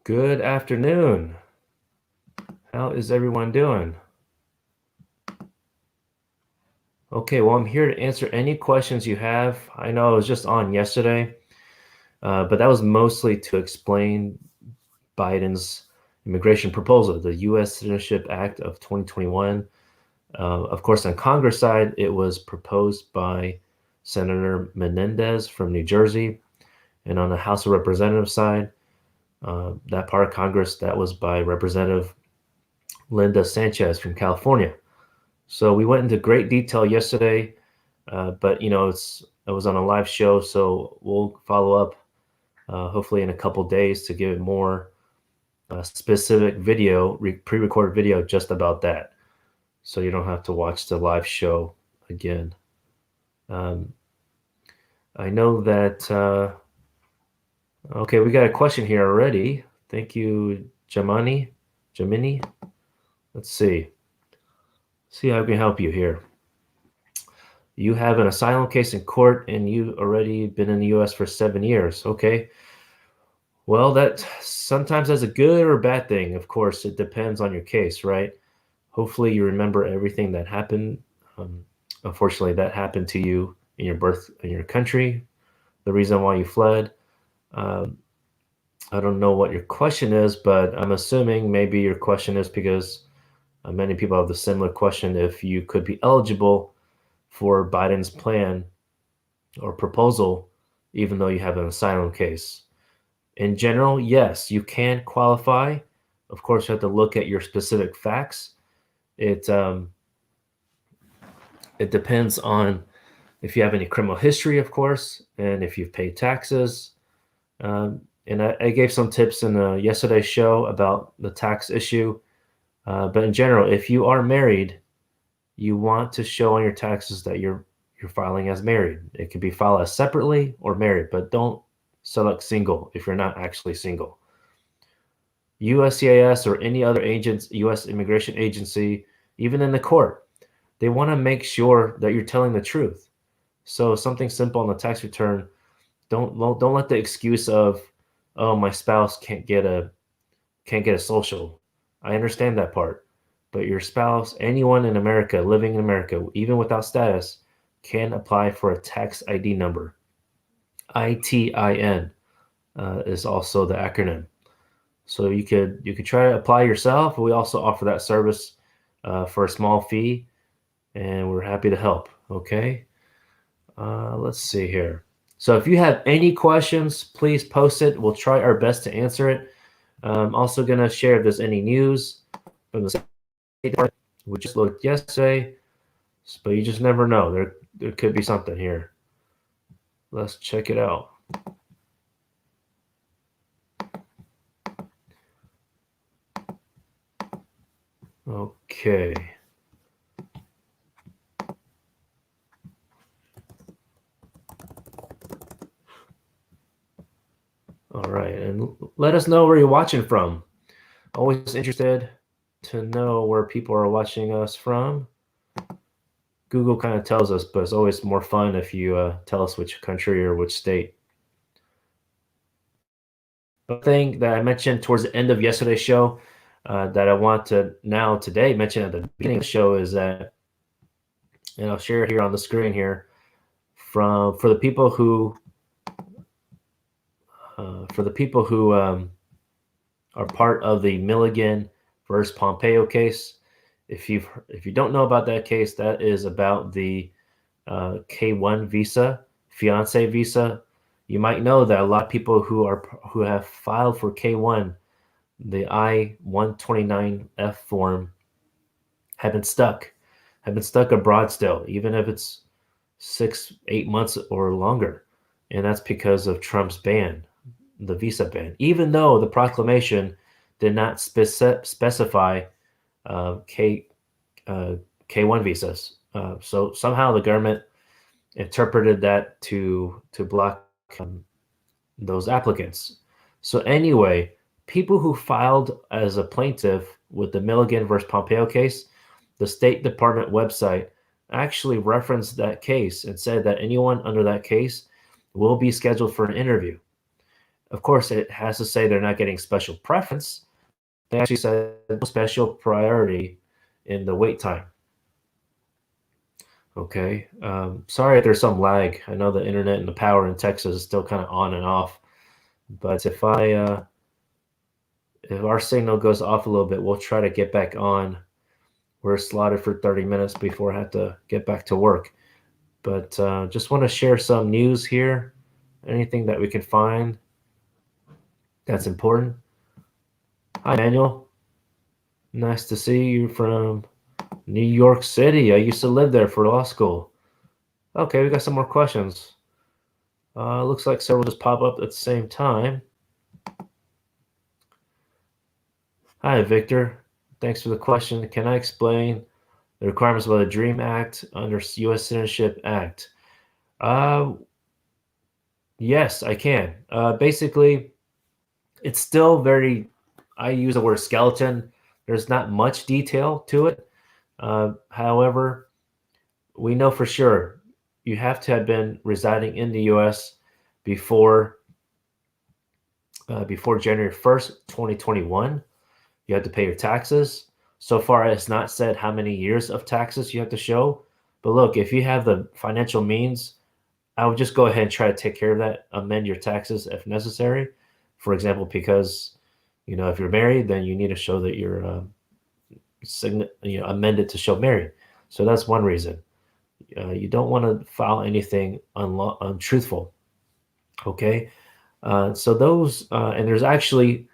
Good afternoon. How is everyone doing? Okay, well, I'm here to answer any questions you have. I know I was just on yesterday, but that was mostly to explain Biden's immigration proposal, the U.S. Citizenship Act of 2021. Of course, on Congress side, it was proposed by Senator Menendez from New Jersey, and on the House of Representatives side, that part of Congress, that was by Representative Linda Sanchez from California. So we went into great detail yesterday, but it was on a live show, so we'll follow up hopefully in a couple days to give it more specific video, pre-recorded video just about that, so you don't have to watch the live show again. Um, I know that. Okay, we got a question here already. Thank you, Jamini. Let's see. See how I can help you here. You have an asylum case in court and you've already been in the US for 7 years. Okay. Well, that sometimes that's a good or a bad thing. Of course, it depends on your case, right? Hopefully, you remember everything that happened. Um, Unfortunately, that happened to you in your country, the reason why you fled. Um, I don't know what your question is, but I'm assuming maybe your question is because many people have the similar question if you could be eligible for Biden's plan or proposal, even though you have an asylum case. In general, yes, you can qualify. Of course, you have to look at your specific facts. It it depends on if you have any criminal history, of course, and if you've paid taxes. And I gave some tips in yesterday's show about the tax issue. But in general, if you are married, you want to show on your taxes that you're filing as married. It can be filed as separately or married, but don't select single if you're not actually single. USCIS or any other agents, U.S. immigration agency, even in the court, they want to make sure that you're telling the truth. So something simple on the tax return, don't let the excuse of, oh, my spouse can't get a social. I understand that part, but your spouse, anyone in America living in America, even without status, can apply for a tax ID number. ITIN is also the acronym. So you could try to apply yourself. We also offer that service for a small fee, and we're happy to help. Okay, let's see here. So if you have any questions, please post it. We'll try our best to answer it. I'm also gonna share if there's any news from the State Department. We just looked yesterday, but you just never know. There could be something here. Let's check it out. Okay. All right, and let us know where you're watching from. Always interested to know where people are watching us from. Google kind of tells us, but it's always more fun if you tell us which country or which state. The thing that I mentioned towards the end of yesterday's show that I want to now today mention at the beginning of the show is that, and I'll share it here on the screen here, for the people who are part of the Milligan versus Pompeo case. If you don't know about that case, that is about the K-1 visa, Fiance visa. You might know that a lot of people who have filed for K-1, the I-129F form, have been stuck abroad still, even if it's 6-8 months or longer, and that's because of Trump's ban, the visa ban. Even though the proclamation did not specify K K-1 visas, so somehow the government interpreted that to block those applicants. So anyway, people who filed as a plaintiff with the Milligan versus Pompeo case, the State Department website actually referenced that case and said that anyone under that case will be scheduled for an interview. Of course, it has to say they're not getting special preference. They actually said no special priority in the wait time. Okay. Sorry if there's some lag. I know the internet and the power in Texas is still kind of on and off. But if our signal goes off a little bit, we'll try to get back on. We're slotted for 30 minutes before I have to get back to work. But just want to share some news here. Anything that we can find that's important. Hi, Manuel. Nice to see you from New York City. I used to live there for law school. Okay, we got some more questions. Looks like several just pop up at the same time. Hi, Victor. Thanks for the question. Can I explain the requirements of the DREAM Act under U.S. Citizenship Act? Yes, I can. Basically, it's still very, I use the word skeleton. There's not much detail to it. However, we know for sure you have to have been residing in the U.S. before January 1st, 2021. You have to pay your taxes. So far, it's not said how many years of taxes you have to show. But look, if you have the financial means, I would just go ahead and try to take care of that, amend your taxes if necessary. For example, because if you're married, then you need to show that you're amended to show married. So that's one reason. You don't want to file anything untruthful. Okay, so those and there's actually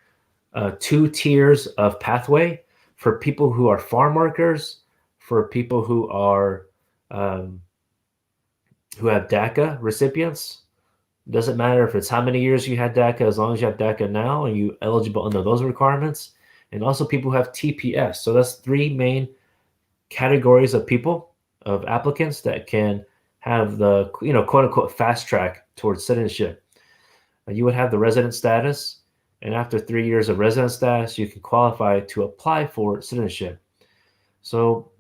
2 tiers of pathway for people who are farm workers, for people who are who have DACA recipients. Doesn't matter if it's how many years you had DACA, as long as you have DACA now and you eligible under those requirements. And also people who have TPS. So that's 3 main categories of people, of applicants that can have the quote unquote fast track towards citizenship. You would have the resident status, and after 3 years of resident status, you can qualify to apply for citizenship. So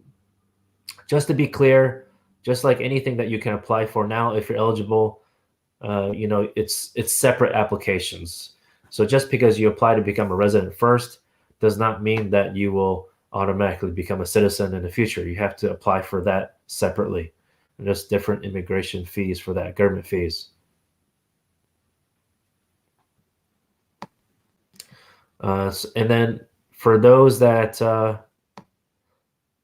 just to be clear, just like anything that you can apply for now, if you're eligible, it's separate applications. So just because you apply to become a resident first does not mean that you will automatically become a citizen in the future. You have to apply for that separately. And there's different immigration fees for that, government fees. And then for those that so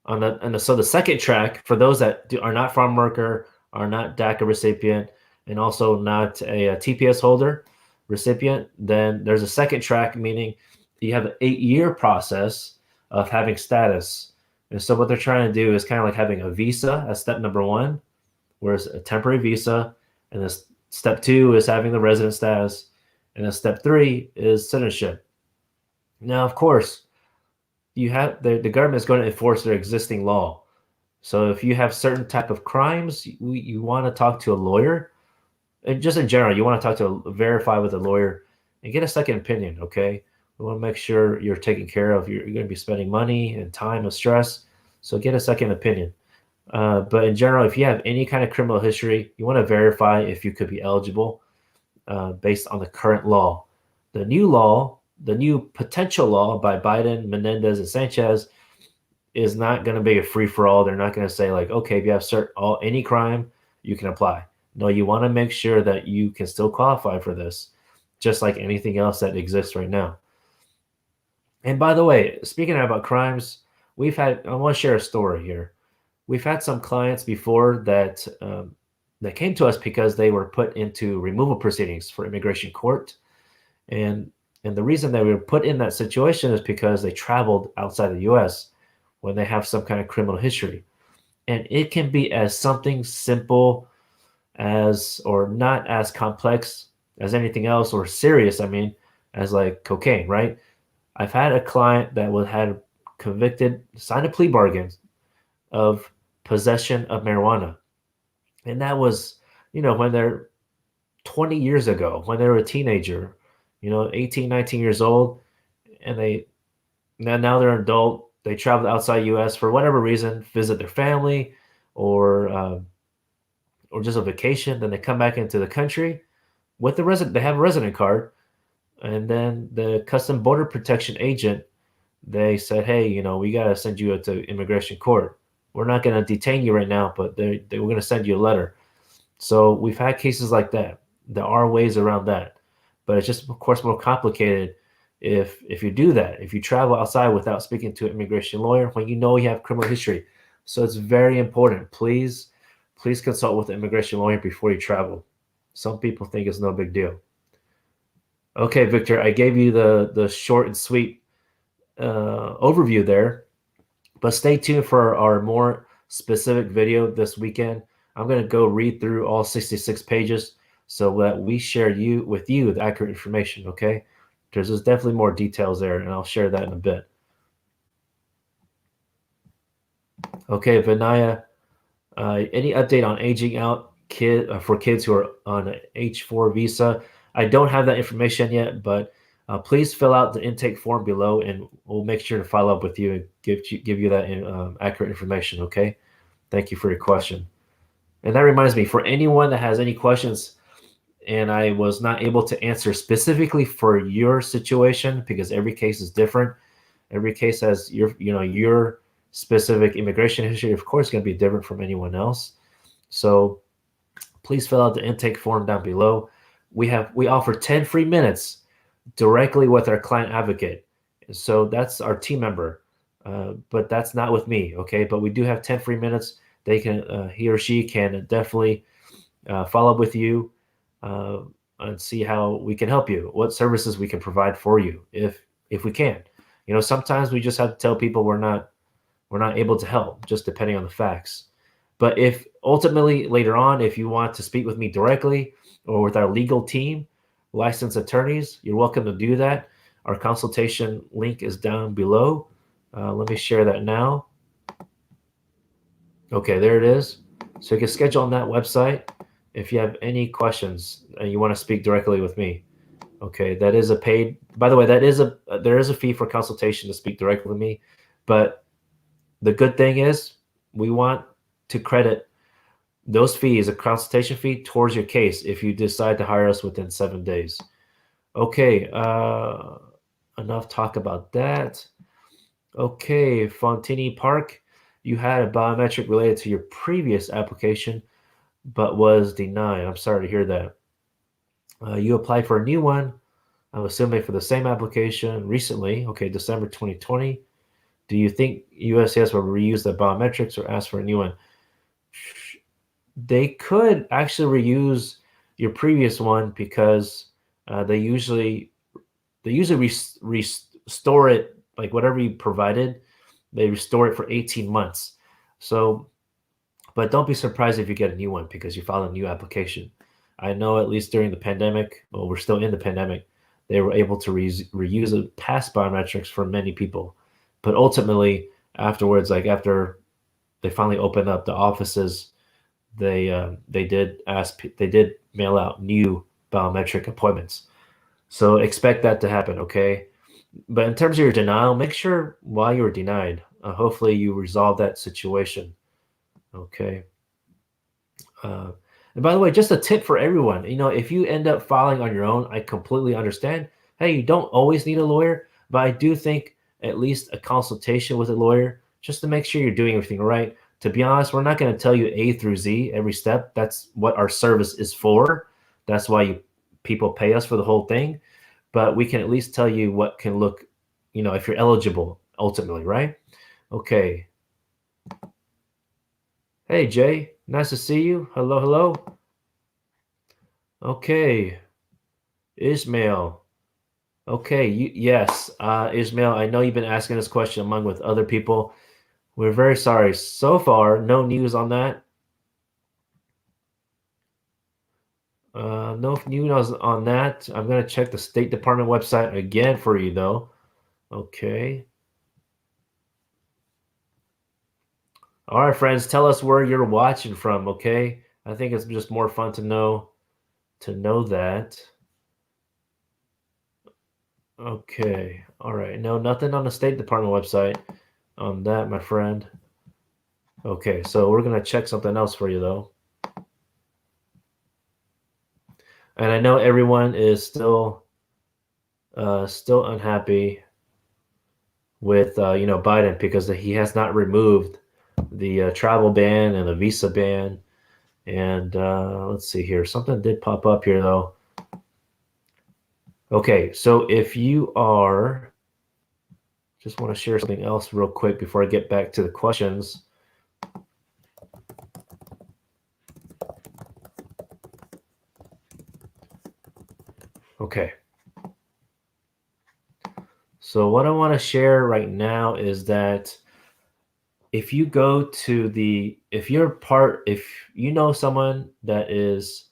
the second track, for those that are not farm worker, are not DACA recipient, and also not a TPS holder recipient, then there's a second track, meaning you have an 8-year process of having status. And so what they're trying to do is kind of like having a visa as step number 1, whereas a temporary visa, and then step 2 is having the resident status, and then step 3 is citizenship. Now, of course, you have the government is going to enforce their existing law. So if you have certain type of crimes, you want to talk to a lawyer, and just in general, you want to talk to verify with a lawyer and get a second opinion. Okay, we want to make sure you're taken care of. You're going to be spending money and time and stress, so get a second opinion. But in general, if you have any kind of criminal history, you want to verify if you could be eligible based on the current law. The new potential law by Biden, Menendez, and Sanchez is not going to be a free-for-all. They're not going to say like, okay, if you have any crime, you can apply. No, you want to make sure that you can still qualify for this, just like anything else that exists right now. And by the way, speaking about crimes, I want to share a story here. We've had some clients before that came to us because they were put into removal proceedings for immigration court. And the reason they were put in that situation is because they traveled outside the U.S. when they have some kind of criminal history. And it can be as something simple as, or not as complex as anything else, or serious, as like cocaine, right? I've had a client that had convicted, signed a plea bargain of possession of marijuana. And that was, when they're 20 years ago, when they were a teenager, 18, 19 years old, and now they're an adult. They travel outside U.S. for whatever reason, visit their family, or just a vacation. Then they come back into the country with the resident. They have a resident card, And then the Custom Border Protection agent, they said, hey, we got to send you to immigration court. We're not going to detain you right now, but they were going to send you a letter. So we've had cases like that. There are ways around that, but it's just, of course, more complicated if you do that. If you travel outside without speaking to an immigration lawyer when you know you have criminal history. So it's very important. Please consult with an immigration lawyer before you travel. Some people think it's no big deal. Okay, Victor, I gave you the short and sweet overview there, but stay tuned for our more specific video this weekend. I'm going to go read through all 66 pages so that we share with you the accurate information, okay? There's definitely more details there, and I'll share that in a bit. Okay, Vinaya, any update on aging out for kids who are on an H-4 visa? I don't have that information yet, but please fill out the intake form below, and we'll make sure to follow up with you and give you that accurate information, okay? Thank you for your question. And that reminds me, for anyone that has any questions and I was not able to answer specifically for your situation, because every case is different. Every case has your specific immigration history, of course, going to be different from anyone else. So please fill out the intake form down below. We offer 10 free minutes directly with our client advocate. So that's our team member, but that's not with me, okay? But we do have 10 free minutes. They can, he or she can definitely follow up with you and see how we can help you, what services we can provide for you, if we can. Sometimes we just have to tell people we're not able to help, just depending on the facts. But if ultimately later on, if you want to speak with me directly or with our legal team, licensed attorneys, you're welcome to do that. Our consultation link is down below. Let me share that now. Okay, there it is. So you can schedule on that website if you have any questions and you want to speak directly with me. Okay, that is a paid, by the way, there is a fee for consultation to speak directly with me. But the good thing is we want to credit those fees, a consultation fee, towards your case if you decide to hire us within 7 days. Okay, enough talk about that. Okay, Fontini Park, you had a biometric related to your previous application, but was denied. I'm sorry to hear that. You applied for a new one, I'm assuming for the same application recently. Okay, December 2020. Do you think USCIS will reuse the biometrics or ask for a new one? They could actually reuse your previous one because they usually restore it, like whatever you provided, they restore it for 18 months. So, but don't be surprised if you get a new one because you filed a new application. I know at least during the pandemic, well, we're still in the pandemic, they were able to reuse the past biometrics for many people. But ultimately, afterwards, like after they finally opened up the offices, they did mail out new biometric appointments. So expect that to happen, okay? But in terms of your denial, make sure why you were denied. Hopefully you resolve that situation, okay? And by the way, just a tip for everyone, if you end up filing on your own, I completely understand. Hey, you don't always need a lawyer, but I do think at least a consultation with a lawyer just to make sure you're doing everything right. To be honest, we're not going to tell you A through Z every step. That's what our service is for. That's why people pay us for the whole thing. But we can at least tell you what can look, if you're eligible ultimately, right? Okay. Hey, Jay, nice to see you. Hello, hello. Okay. Ismail. Okay, yes, Ismail, I know you've been asking this question among with other people. We're very sorry. So far, no news on that. No news on that. I'm going to check the State Department website again for you, though. Okay. All right, friends, tell us where you're watching from, okay? I think it's just more fun to know that. Okay. All right. No, nothing on the State Department website on that, my friend. Okay, so we're going to check something else for you, though. And I know everyone is still still unhappy with Biden because he has not removed the travel ban and the visa ban. And let's see here, something did pop up here though. Okay, so if you are, just want to share something else real quick before I get back to the questions. Okay. So what I want to share right now is that if you go to if you know someone that is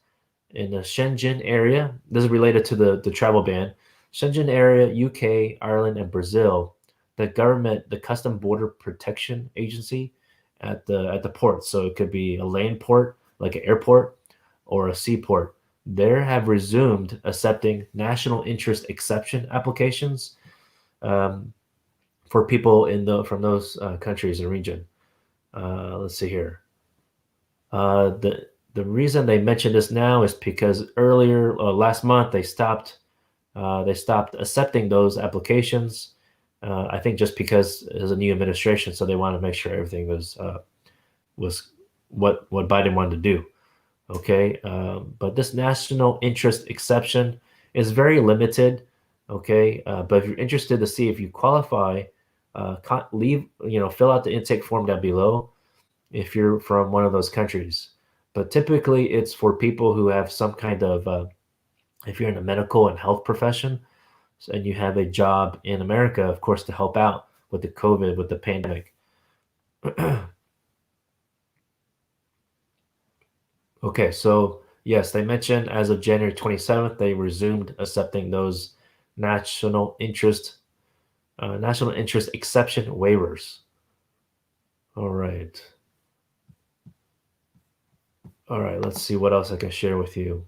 in the Shenzhen area, this is related to the travel ban, Shenzhen area, UK, Ireland, and Brazil, the government, the Custom Border Protection Agency at the port, so it could be a land port, like an airport, or a seaport, there have resumed accepting national interest exception applications um, for people from those countries and region. Let's see here. The reason they mention this now is because earlier last month they stopped accepting those applications. I think just because there's a new administration, so they want to make sure everything was what Biden wanted to do. Okay, but this national interest exception is very limited. Okay, but if you're interested to see if you qualify, leave fill out the intake form down below if you're from one of those countries. But typically, it's for people who have some kind of, if you're in a medical and health profession and you have a job in America, of course, to help out with the COVID, with the pandemic. Okay, so yes, they mentioned as of January 27th, they resumed accepting those national interest national interest exception waivers. All right. All right, let's see what else I can share with you.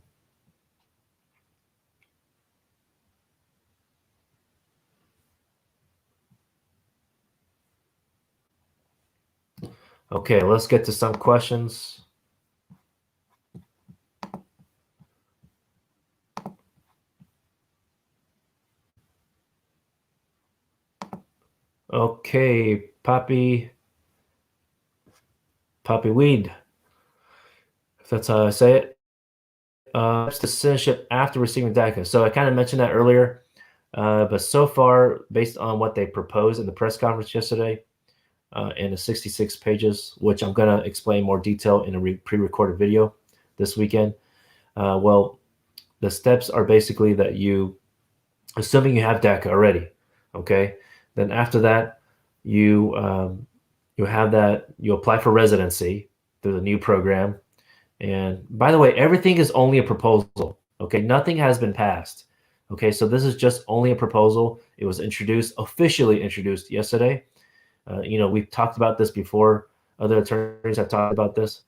Okay, let's get to some questions. Okay, Poppy Weed, if that's how I say it. The citizenship after receiving DACA. So I kind of mentioned that earlier, but so far, based on what they proposed in the press conference yesterday, in the 66 pages, which I'm going to explain more detail in a pre-recorded video this weekend. Well, the steps are basically that assuming you have DACA already, okay, then after that, you have that you apply for residency through the new program. And by the way, everything is only a proposal. Okay, nothing has been passed. Okay, so this is just only a proposal. It was officially introduced yesterday. We've talked about this before. Other attorneys have talked about this.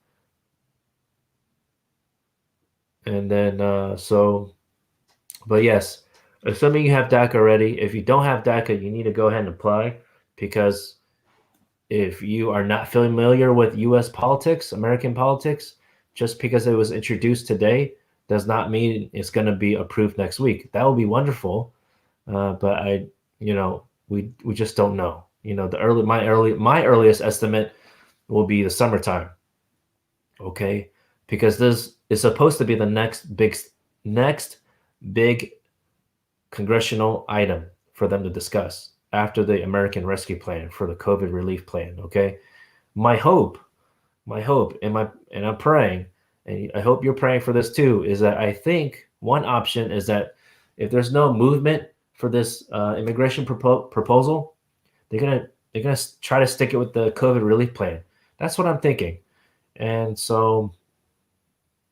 And then, but yes, assuming you have DACA already, if you don't have DACA, you need to go ahead and apply because if you are not familiar with US politics, American politics, just because it was introduced today does not mean it's going to be approved next week. That would be wonderful. But we just don't know. My earliest estimate will be the summertime. Okay, because this is supposed to be the next big congressional item for them to discuss after the American Rescue Plan for the COVID relief plan. Okay, my hope, and I'm praying, and I hope you're praying for this too, is that I think one option is that if there's no movement for this immigration proposal, they're gonna try to stick it with the COVID relief plan. That's what I'm thinking, and so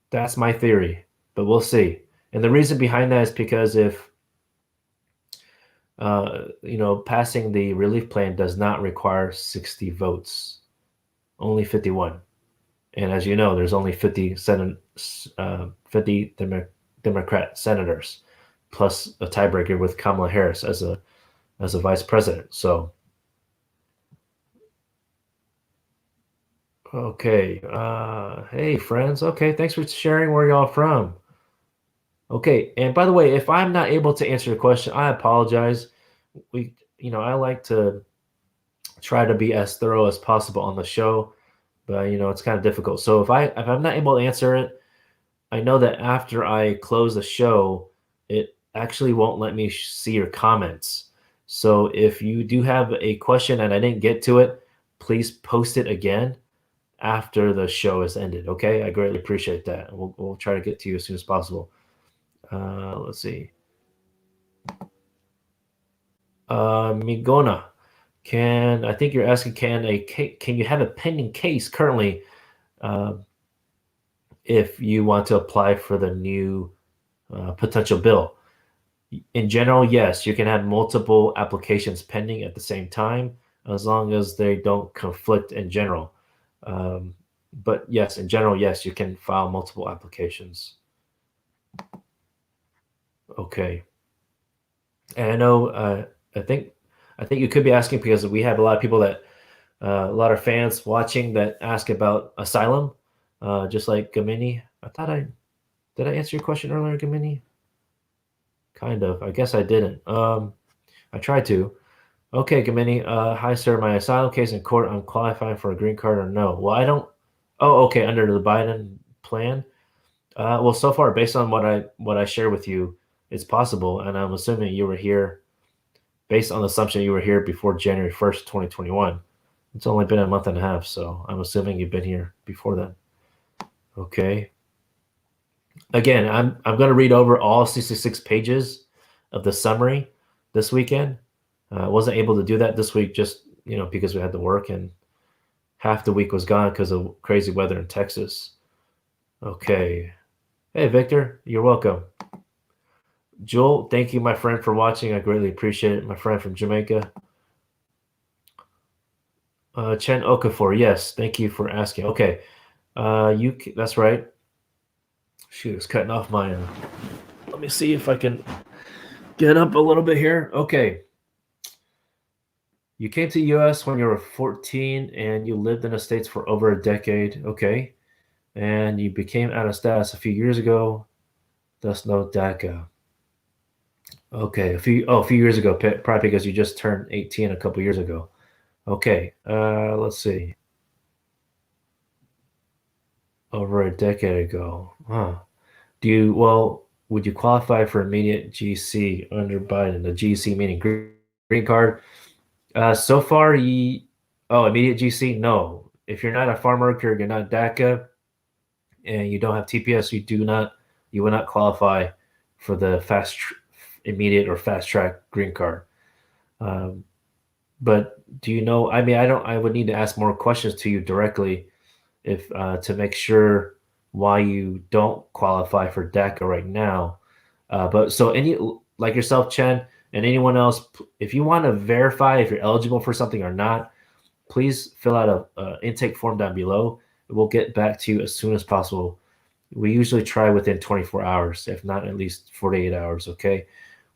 that's my theory, but we'll see. And the reason behind that is because if passing the relief plan does not require 60 votes, only 51. And as you know, there's only 50 Democrat senators, plus a tiebreaker with Kamala Harris as a vice president. So, okay. Hey, friends. Okay, thanks for sharing where y'all from. Okay, and by the way, if I'm not able to answer your question, I apologize. I like to try to be as thorough as possible on the show, but it's kind of difficult. So if I'm not able to answer it, I know that after I close the show, it actually won't let me see your comments. So if you do have a question and I didn't get to it, please post it again after the show is ended. Okay, I greatly appreciate that. We'll try to get to you as soon as possible. Let's see. Migona, I think you're asking, can you have a pending case currently uh, if you want to apply for the new potential bill? In general, yes, you can have multiple applications pending at the same time as long as they don't conflict in general. Um, but yes, in general, yes, you can file multiple applications. Okay. And I know, I think, I think you could be asking because we have a lot of people that, a lot of fans watching that ask about Asylum, just like Gamini. Did I answer your question earlier, Gamini? Kind of. I guess I didn't. I tried to. Okay, Gamini. Hi, sir. My asylum case in court. I'm qualifying for a green card or no? Well, I don't. Oh, okay. Under the Biden plan. Well, so far, based on what I share with you, it's possible, and I'm assuming you were here based on the assumption you were here before January 1st, 2021. It's only been a month and a half, so I'm assuming you've been here before then. Okay. Again, I'm going to read over all 66 pages of the summary this weekend. I wasn't able to do that this week just, because we had to work and half the week was gone because of crazy weather in Texas. Okay. Hey, Victor, you're welcome. Joel, thank you, my friend, for watching. I greatly appreciate it. My friend from Jamaica. Chen Okafor, yes, thank you for asking. Okay. That's right. Shoot, it's cutting off my. Let me see if I can get up a little bit here. Okay. You came to U.S. when you were 14 and you lived in the States for over a decade. Okay. And you became out of status a few years ago. Thus, no DACA. Okay. A few years ago, probably because you just turned 18 a couple years ago. Okay. Let's see. Over a decade ago. Huh. Would you qualify for immediate GC under Biden? The GC meaning green card. So far, immediate GC, no. If you're not a farm worker, you're not DACA, and you don't have TPS, you will not qualify for the immediate or fast track green card. Um, but do you know? I mean, I would need to ask more questions to you directly if to make sure why you don't qualify for DACA right now. But so like yourself, Chen, and anyone else, if you want to verify if you're eligible for something or not, please fill out a intake form down below. We'll get back to you as soon as possible. We usually try within 24 hours, if not at least 48 hours. Okay.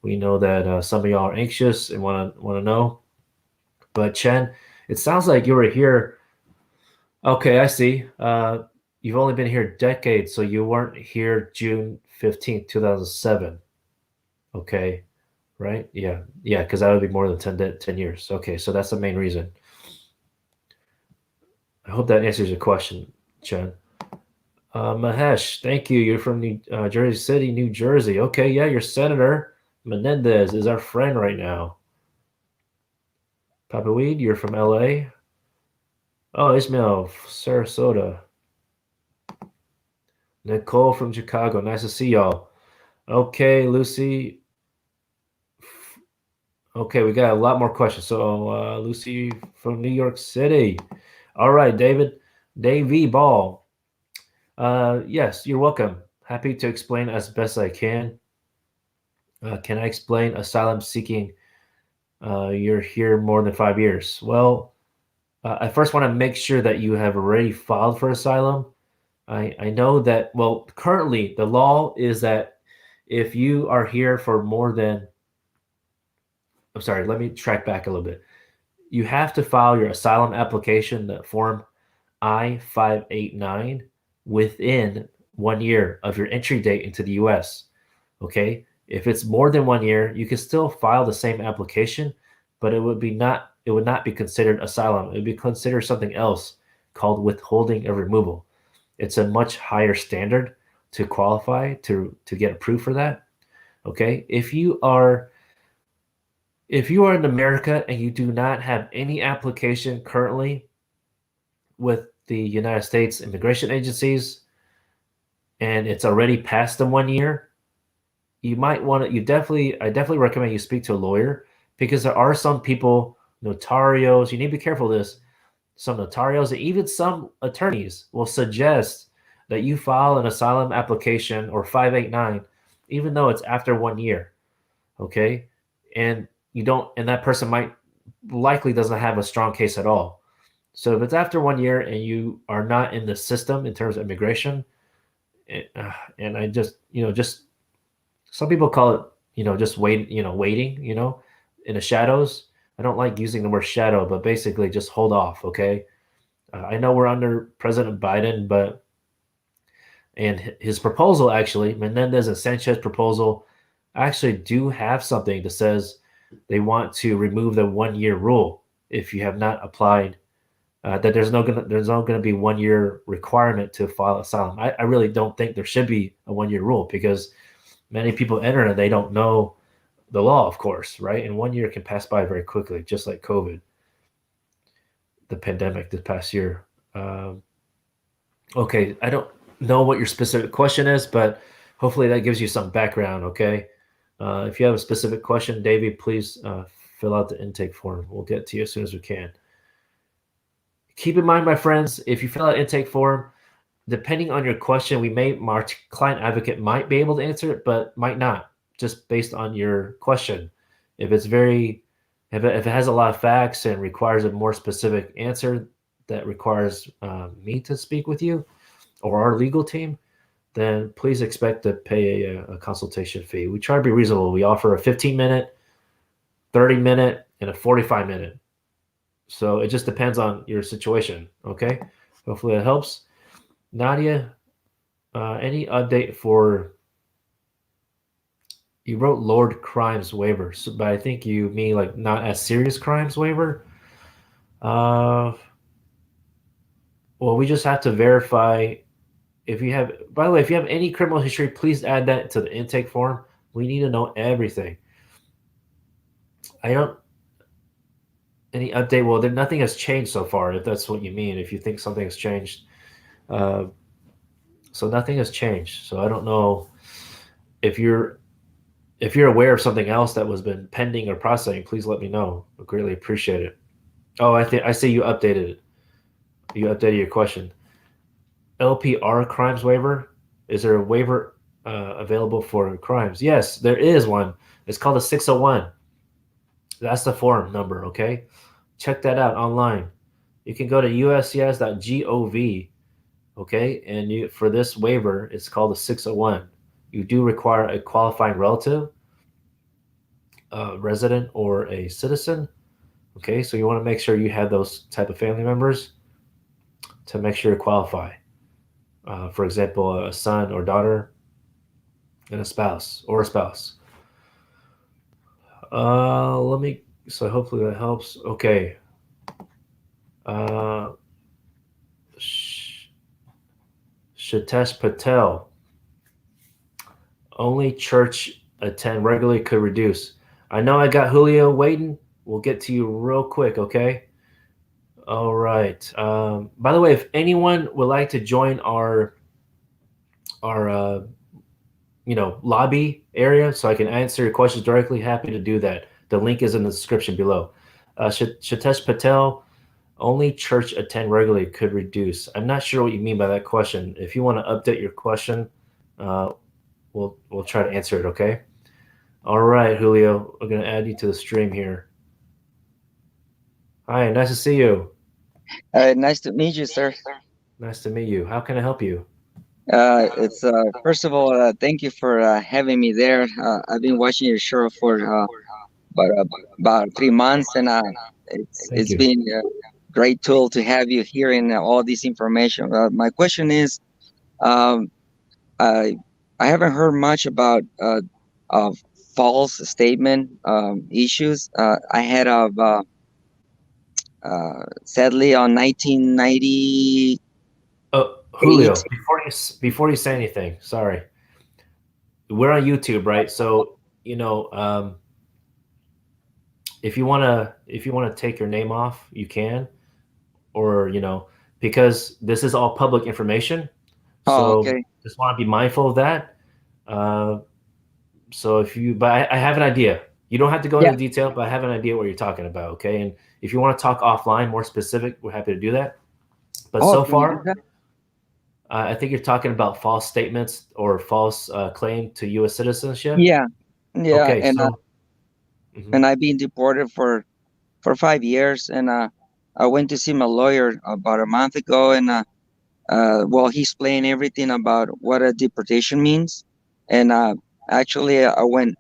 We know that some of y'all are anxious and want to know. But Chen, it sounds like you were here. Okay, I see. You've only been here a decade, so you weren't here June 15th, 2007. Okay, right? Yeah, because that would be more than 10 years. Okay, so that's the main reason. I hope that answers your question, Chen. Mahesh, thank you. You're from Jersey City, New Jersey. Okay, yeah, your Senator Menendez is our friend right now. Papa Weed, you're from LA. Oh, Ismail, Sarasota. Nicole from Chicago. Nice to see y'all. Okay, Lucy. Okay, we got a lot more questions. So, Lucy from New York City. All right, Davey Ball. Yes, you're welcome. Happy to explain as best I can. Can I explain asylum seeking? You're here more than 5 years. Well, I first want to make sure that you have already filed for asylum. I know that, well, currently the law is that if you are here for more than, I'm sorry, let me track back a little bit. You have to file your asylum application, the form I-589, within 1 year of your entry date into the US. Okay. If it's more than 1 year, you can still file the same application, but it would not be considered asylum. It would be considered something else called withholding of removal. It's a much higher standard to qualify to get approved for that. Okay. If you are in America and you do not have any application currently with the United States immigration agencies and it's already past the 1 year, you might want to I definitely recommend you speak to a lawyer, because there are some people, notarios, you need to be careful of this. Some notarios and even some attorneys will suggest that you file an asylum application or 589 even though it's after 1 year. Okay. And you don't, and that person might likely doesn't have a strong case at all. So if it's after 1 year and you are not in the system in terms of immigration, and I just, just some people call it, just waiting, in the shadows. I don't like using the word shadow, but basically just hold off. Okay. I know we're under President Biden, and his proposal, actually, Menendez and Sanchez proposal, actually do have something that says they want to remove the 1 year rule if you have not applied. That there's no gonna be 1 year requirement to file asylum. I really don't think there should be a 1 year rule, because many people enter and they don't know the law, of course, right? And 1 year can pass by very quickly, just like COVID, the pandemic this past year. Okay, I don't know what your specific question is, but hopefully that gives you some background. Okay, if you have a specific question, Davey, please fill out the intake form. We'll get to you as soon as we can. Keep in mind, my friends, if you fill out intake form, depending on your question, our client advocate might be able to answer it, but might not, just based on your question. If it has a lot of facts and requires a more specific answer that requires me to speak with you or our legal team, then please expect to pay a consultation fee. We try to be reasonable. We offer a 15-minute, 30-minute, and a 45-minute. So it just depends on your situation. Okay. Hopefully that helps. Nadia, any update for, you wrote Lord Crimes waiver, but I think you mean like not as serious crimes waiver. Well, we just have to verify if you have, by the way, if you have any criminal history, please add that to the intake form. We need to know everything. I don't, any update? Well, nothing has changed so far, if that's what you mean, if you think something has changed. So nothing has changed. So I don't know if you're aware of something else that was been pending or processing. Please let me know. I greatly appreciate it. Oh, I see you updated it. You updated your question. LPR crimes waiver. Is there a waiver available for crimes? Yes, there is one. It's called a 601. That's the form number. Okay, check that out online. You can go to uscis.gov. Okay, and for this waiver, it's called a 601. You do require a qualifying relative, a resident, or a citizen. Okay, so you want to make sure you have those type of family members to make sure you qualify. For example, a son or daughter, and a spouse or a spouse. So hopefully that helps. Okay. Shitesh Patel. Only church attend regularly could reduce. I know I got Julio waiting. We'll get to you real quick, okay? All right. By the way, if anyone would like to join our lobby area, so I can answer your questions directly, happy to do that. The link is in the description below. Shitesh Patel, only church attend regularly could reduce. I'm not sure what you mean by that question. If you want to update your question, we'll try to answer it. Okay. All right, Julio, we're gonna add you to the stream here. Hi, nice to see you. Nice to meet you, sir. Nice to meet you. How can I help you? It's First of all, thank you for having me there. I've been watching your show for about 3 months, and Thank it's you. been a great tool to have you hearing all this information. My question is, um, I haven't heard much about uh, false statement issues. I had sadly on 1998. Oh, Julio, before you say anything, sorry, we're on YouTube, right? So if you wanna take your name off, you can, or because this is all public information. Oh, So okay. just want to be mindful of that. Uh, so but I have an idea. You don't have to go Yeah. into detail, but I have an idea what you're talking about. Okay, and if you want to talk offline, more specific, we're happy to do that. But Oh, so can we do far, that? I think you're talking about false statements or false claim to U.S. citizenship. Yeah. Yeah. Okay, so mhm. And I've been deported for 5 years, and I went to see my lawyer about a month ago, and well, he explained everything about what a deportation means, and actually, I went.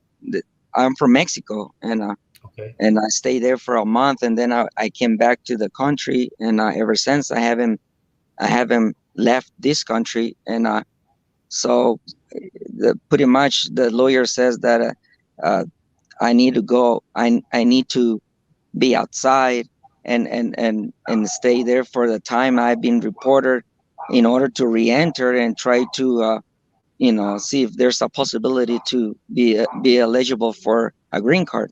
I'm from Mexico, Okay, and I stayed there for a month, and then I came back to the country, and ever since I haven't left this country, and so pretty much the lawyer says that uh, I need to go. I need to be outside and stay there for the time I've been reported in order to re-enter and try to see if there's a possibility to be eligible for a green card.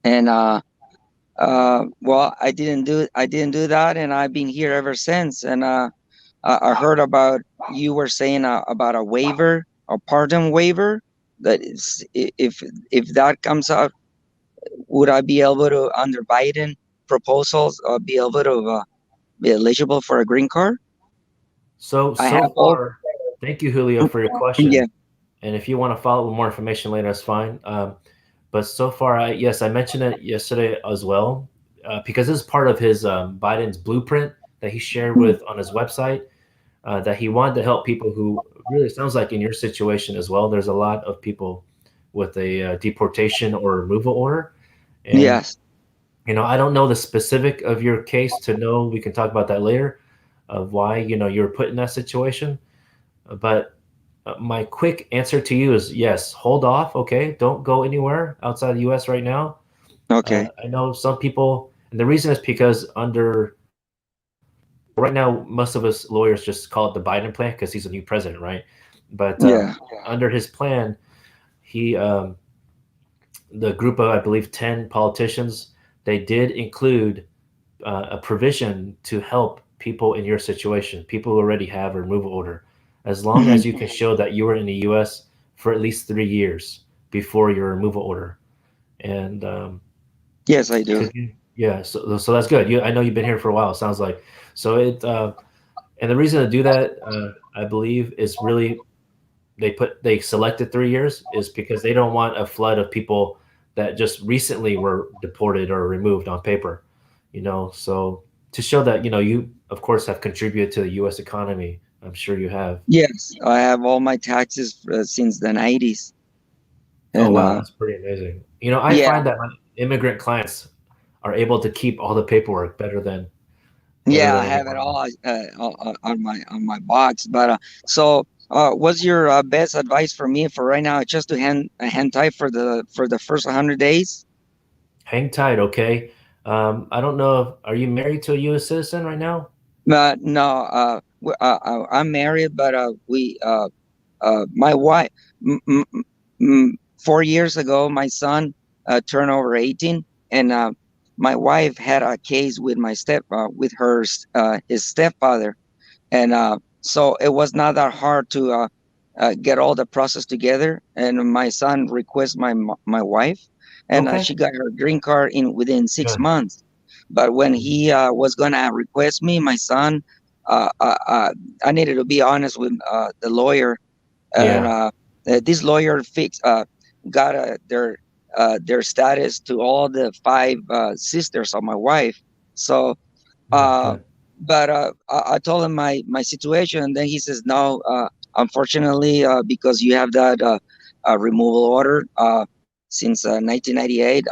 And well, I didn't do that, and I've been here ever since. And I heard about you were saying about a waiver, a pardon waiver. That is, if that comes out, would I be able to, under Biden proposals, be able to be eligible for a green card? so I so have all. far, thank you, Julio, for your Yeah. question. And if you want to follow with more information later, that's fine. But so far, yes, I mentioned it yesterday as well, because this is part of his Biden's blueprint that he shared Mm. with on his website. That he wanted to help people who really sounds like in your situation as well. There's a lot of people with a deportation or removal order, and Yes. I don't know the specific of your case to know. We can talk about that later of why you're put in that situation. But my quick answer to you is yes, hold off. Okay, don't go anywhere outside the U.S. right now. Okay. I know some people, and the reason is because under right now, most of us lawyers just call it the Biden plan because he's a new president, right? But Yeah. under his plan, he the group of I believe 10 politicians, they did include a provision to help people in your situation, people who already have a removal order, as long Hmm. as you can show that you were in the U.S. for at least 3 years before your removal order. And Yes, I do. because yeah, so that's good. I know you've been here for a while. It sounds like so it. And the reason to do that, I believe, is really they selected 3 years is because they don't want a flood of people that just recently were deported or removed on paper. So to show that you of course have contributed to the U.S. economy. I'm sure you have. Yes, I have all my taxes since the 90s. Oh And wow, that's pretty amazing. I yeah, find that my immigrant clients are able to keep all the paperwork better yeah, I than have it anyone all else. on my box. But so what's your best advice for me for right now? Just to hand tight for the first 100 days? Hang tight, okay? I don't know. Are you married to a U.S. citizen right now? No, I'm married, but my wife, 4 years ago, my son turned over 18, and my wife had a case with with his stepfather, and so it was not that hard to get all the process together. And my son requested my wife, and Okay, she got her green card in within six good. months. But when Mhm. he was gonna request me, my son, uh, uh, uh, I needed to be honest with the lawyer, and Yeah, this lawyer got their status to all the five sisters of my wife. So yeah, uh, good. but I told him my situation, and then he says, "No, unfortunately, because you have that removal order since 1998,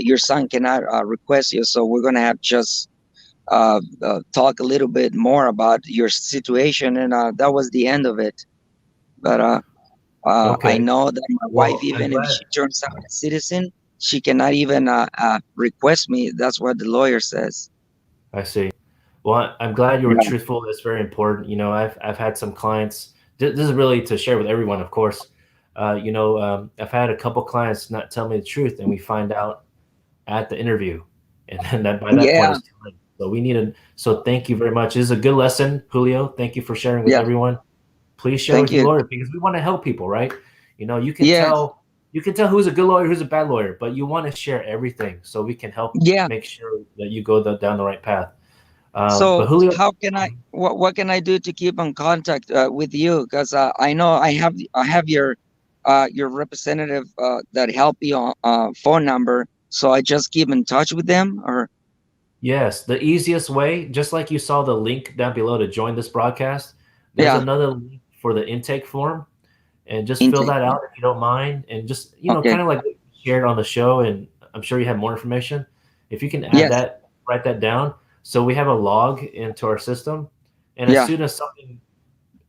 your son cannot request you. So we're gonna have just talk a little bit more about your situation." And that was the end of it. but I Okay. know that my wife, Well, I'm even if glad. she turns out a citizen, she cannot even request me. That's what the lawyer says. I see. Well, I'm glad you were Yeah. truthful. That's very important. I've had some clients. This is really to share with everyone, of course. I've had a couple clients not tell me the truth, and we find out at the interview, and then that by that point Yeah. it's too late. So we need to. So thank you very much. This is a good lesson, Julio. Thank you for sharing with Yeah. everyone. Please share Thank with your you. lawyer because we want to help people, right? You can Yes. tell who's a good lawyer, who's a bad lawyer, but you want to share everything so we can help Yeah. make sure that you go down the right path. But So Julio, how can I what can I do to keep in contact with you? Because I know I have your representative that help you on phone number. So I just keep in touch with them or yes, the easiest way, just like you saw the link down below to join this broadcast, there's yeah, another link for the intake form, and just fill intake. that out if you don't mind, and just Okay. kind of like what you shared on the show, and I'm sure you have more information. If you can add Yes. that, write that down, so we have a log into our system, and as Yeah. soon as something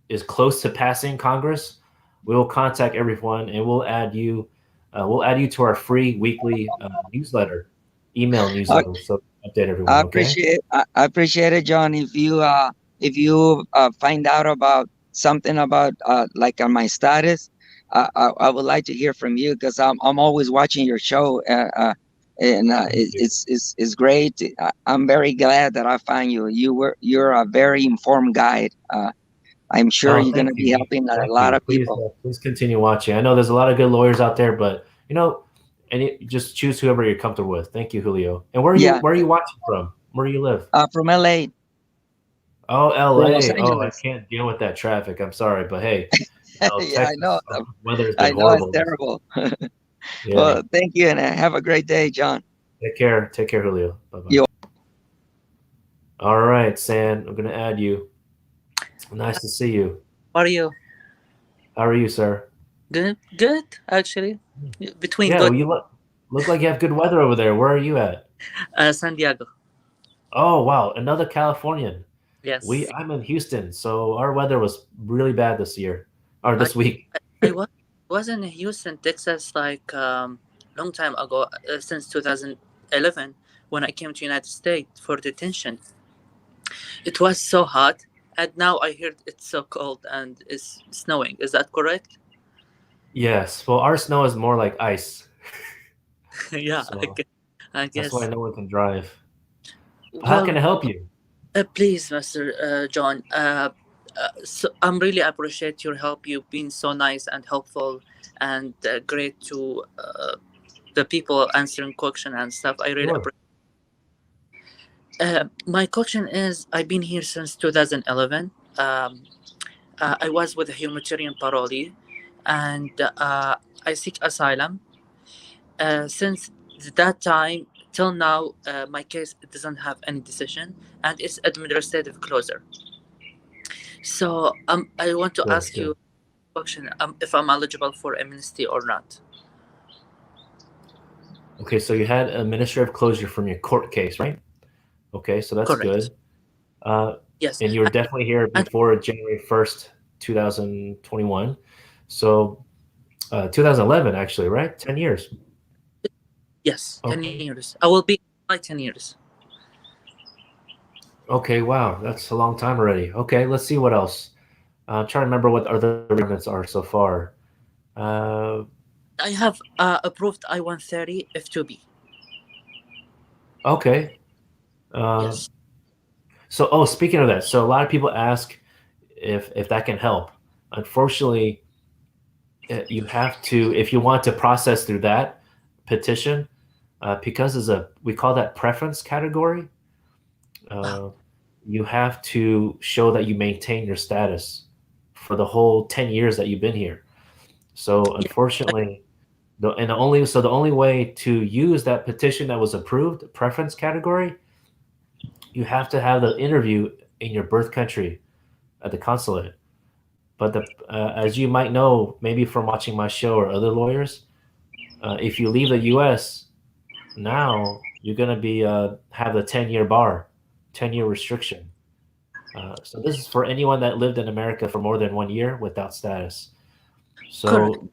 is close to passing Congress, we will contact everyone, and we'll add you. We'll add you to our free weekly newsletter, email newsletter, so update everyone. Okay. I appreciate it, John. If you find out about something about like on my status, I would like to hear from you because I'm always watching your show, and Thank you. it's great. I'm very glad that I find you. You're a very informed guide. I'm sure Oh, you're thank gonna be you. helping a Thank lot you. of people. Please continue watching. I know there's a lot of good lawyers out there, but just choose whoever you're comfortable with. Thank you, Julio. And Yeah, where are you watching from? Where do you live? from LA, Oh, from Los LA. Oh, I Angeles. can't deal with that traffic. I'm sorry, but hey, Yeah, I know. Texas weather has been I know it's horrible. terrible. Yeah. Well, thank you, and have a great day, John. Take care. Take care, Julio. Bye bye. You All right, San. I'm gonna add you. Nice to see you. How are you? How are you, sir? Good, good, actually. Between Yeah, good. well, you look like you have good weather over there. Where are you at? San Diego. Oh, wow, another Californian. Yes. I'm in Houston, so our weather was really bad this year or I this week. I was in Houston, Texas, like long time ago, since 2011, when I came to United States for detention. It was so hot, and now I heard it's so cold and it's snowing. Is that correct? Yes, well, our snow is more like ice, Yeah, so I that's why guess. no one can drive. How can Well, I help you? please, Mr. John. So I'm really appreciate your help. You've been so nice and helpful and great to the people answering question and stuff. I really Sure. appreciate. My question is, I've been here since 2011. I was with a humanitarian parole, and I seek asylum. Since that time till now, my case doesn't have any decision, and it's administrative closure. So I want to Sure, ask sure. you a question, if I'm eligible for amnesty or not. Okay, so you had administrative closure from your court case, right? Okay, so that's Correct. good. Uh, Yes. and you were definitely here And before January 1st, 2021. So 2011, actually, right? 10 years. yes, 10 Okay. years. I will be like 10 years. Okay, wow, that's a long time already. Okay, let's see what else. I'm trying to remember what other requirements are so far. Uh, I have approved I-130 F2B. okay. Uh, Yes. so, speaking of that, so a lot of people ask if that can help. Unfortunately, you have to if you want to process through that petition, because we call that preference category. Wow. Uh, you have to show that you maintain your status for the whole 10 years that you've been here. So Yeah. unfortunately, the only way to use that petition that was approved, preference category, you have to have the interview in your birth country at the consulate. But as you might know, maybe from watching my show or other lawyers, if you leave the U.S. now, you're going to be have the 10-year bar, 10-year restriction. So this is for anyone that lived in America for more than 1 year without status. Correct. So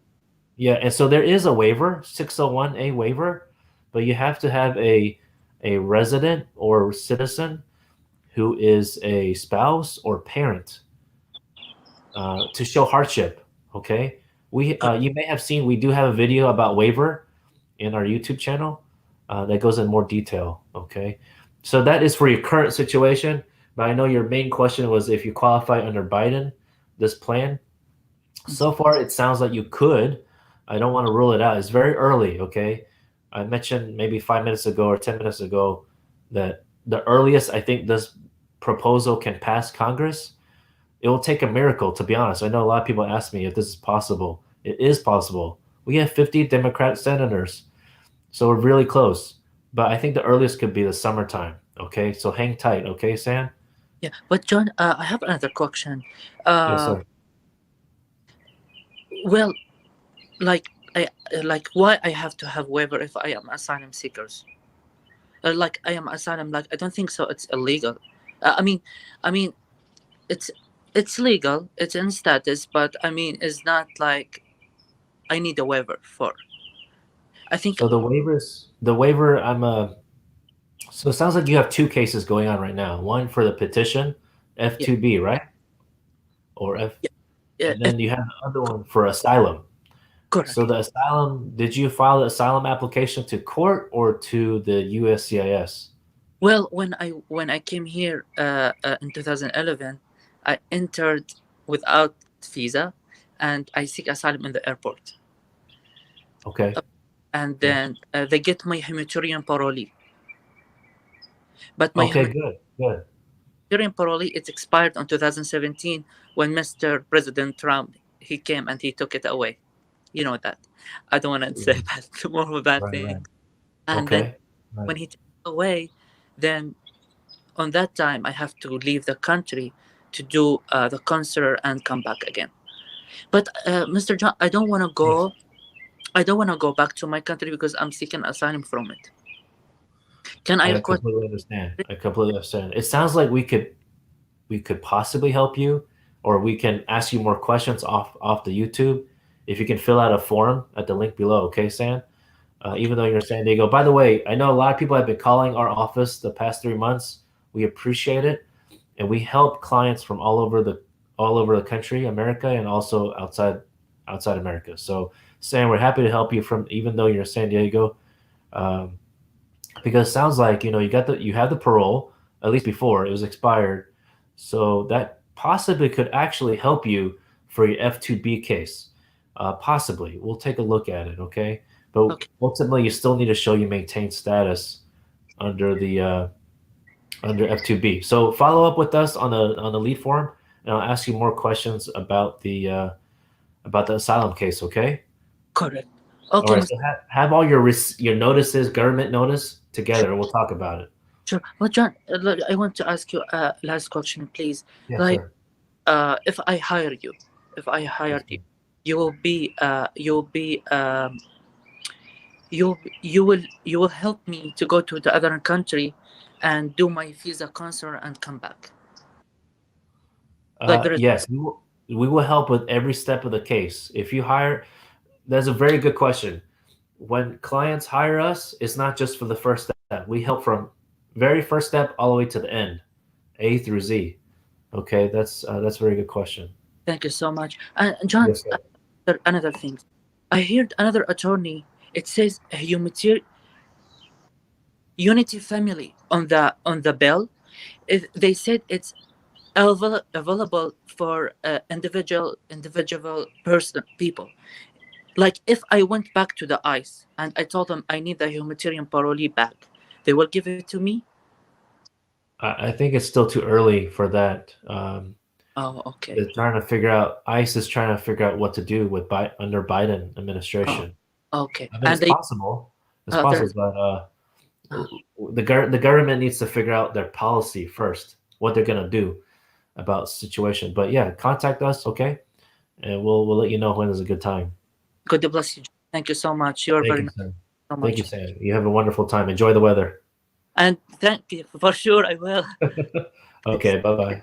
yeah, and so there is a waiver, 601A waiver, but you have to have a resident or citizen who is a spouse or parent to show hardship. Okay, you may have seen we do have a video about waiver in our YouTube channel that goes in more detail. Okay, so that is for your current situation, but I know your main question was if you qualify under Biden, this plan. So far, it sounds like you could. I don't want to rule it out. It's very early. Okay, I mentioned maybe 5 minutes ago or 10 minutes ago that the earliest I think this proposal can pass Congress, it will take a miracle, to be honest. I know a lot of people ask me if this is possible. It is possible. We have 50 Democrat senators, so we're really close. But I think the earliest could be the summertime. Okay, so hang tight. Okay, Sam? Yeah, but John, I have another question. Yes, Uh, sir. well, like like why I have to have waiver if I am asylum seekers? Like I am asylum, like I don't think so. It's illegal. I mean, it's it's legal. It's in status, but I mean, it's not like I need a waiver for. I think So the waiver, so it sounds like you have two cases going on right now. One for the petition, yeah, F2B, right? Or F, yeah, yeah, and then you have the other one for asylum. So correct. the asylum, did you file the asylum application to court or to the USCIS? Well, when I came here in 2011, I entered without visa, and I seek asylum in the airport. Okay. And Yeah. then they get my humanitarian parole. But my Okay, good. Good. humanitarian parole it's expired on 2017 when Mr. President Trump he came and he took it away. You know that. I don't want to say Mhm. bad more of a bad Right, thing. right. And then Okay. Right. when he took it away, then on that time I have to leave the country to do the consular and come back again. But Mr. John, I don't want to Yes. go. I don't want to go back to my country because I'm seeking asylum from it. Can I I request? completely understand. I completely understand. It sounds like we could possibly help you, or we can ask you more questions off the YouTube. If you can fill out a form at the link below, okay, Sam? Even though you're in San Diego. By the way, I know a lot of people have been calling our office the past 3 months. We appreciate it, and we help clients from all over the country, America, and also outside America. So, Sam, we're happy to help you from even though you're in San Diego. Um, because it sounds like you have the parole at least before it was expired, so that possibly could actually help you for your F2B case. Possibly, we'll take a look at it, okay? But Okay, ultimately, you still need to show you maintain status under the under F2B. So follow up with us on the lead form, and I'll ask you more questions about the asylum case, okay? correct. All Okay, right. Mr. So have all your notices, government notice together, and we'll talk about it. Sure. Well, John, look, I want to ask you a last question, please. Yes, Like, sir. if I hire you, if I Yes, hired you, sir. you will be, you will help me to go to the other country, and do my visa consular and come back. Like there is. Yes, we will help with every step of the case. If you hire, that's a very good question. When clients hire us, it's not just for the first step. We help from very first step all the way to the end, A through Z. Okay, that's a very good question. Thank you so much. And John, Yes, sir. another thing, I heard another attorney. It says unity family on the bill. They said it's available for individual person people. Like if I went back to the ICE and I told them I need the humanitarian parole back, they will give it to me. I think it's still too early for that. Oh, okay. They're trying to figure out. ICE is trying to figure out what to do with under Biden Oh, administration. okay. I mean, And it's they possible. It's possible, there's but uh, the government needs to figure out their policy first, what they're gonna do about situation. But yeah, contact us, okay? And we'll let you know when is a good time. God bless you. Thank you so much. You're Thank very you, nice. Sam. So Thank you, much. Sam. You have a wonderful time. Enjoy the weather. And thank you for sure. I will. Okay, bye bye.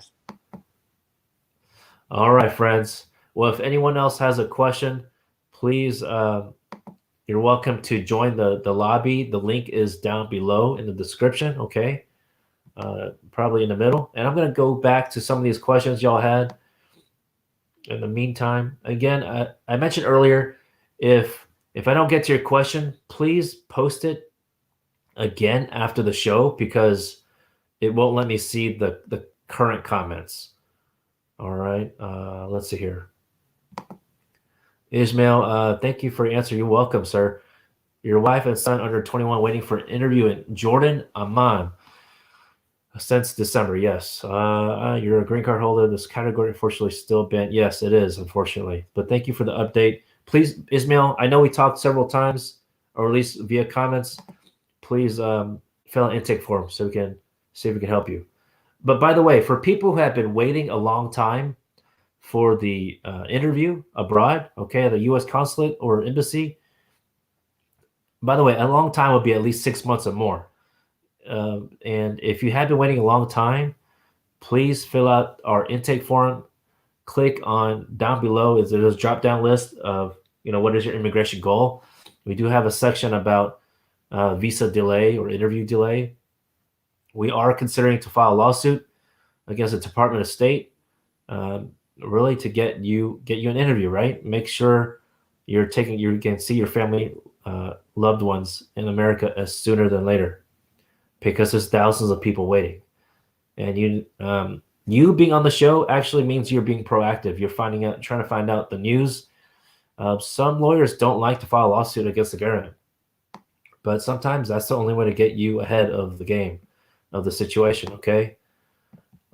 All right, friends. Well, if anyone else has a question, please, you're welcome to join the lobby. The link is down below in the description, okay? Probably in the middle. And I'm going to go back to some of these questions y'all had. In the meantime, again, I mentioned earlier, if I don't get to your question, please post it again after the show because it won't let me see the current comments. All right, let's see here. Ismail, thank you for your answer. You're welcome, sir. Your wife and son under 21 waiting for an interview in Jordan, Amman. Since December, yes. You're a green card holder. This category, unfortunately, still banned. Yes, it is, unfortunately. But thank you for the update. Please, Ismail, I know we talked several times, or at least via comments. Please fill out intake form so we can see if we can help you. But by the way, for people who have been waiting a long time for the interview abroad, okay, at the U.S. consulate or embassy, by the way, a long time would be at least 6 months or more. And if you have been waiting a long time, please fill out our intake form. Click on down below is there's a drop down list of what is your immigration goal. We do have a section about visa delay or interview delay. We are considering to file a lawsuit against the Department of State, really to get you an interview. Right, make sure you can see your family, loved ones in America as sooner than later. Because there's thousands of people waiting, and you being on the show actually means you're being proactive. You're trying to find out the news. Some lawyers don't like to file a lawsuit against the government, but sometimes that's the only way to get you ahead of the game, of the situation. Okay.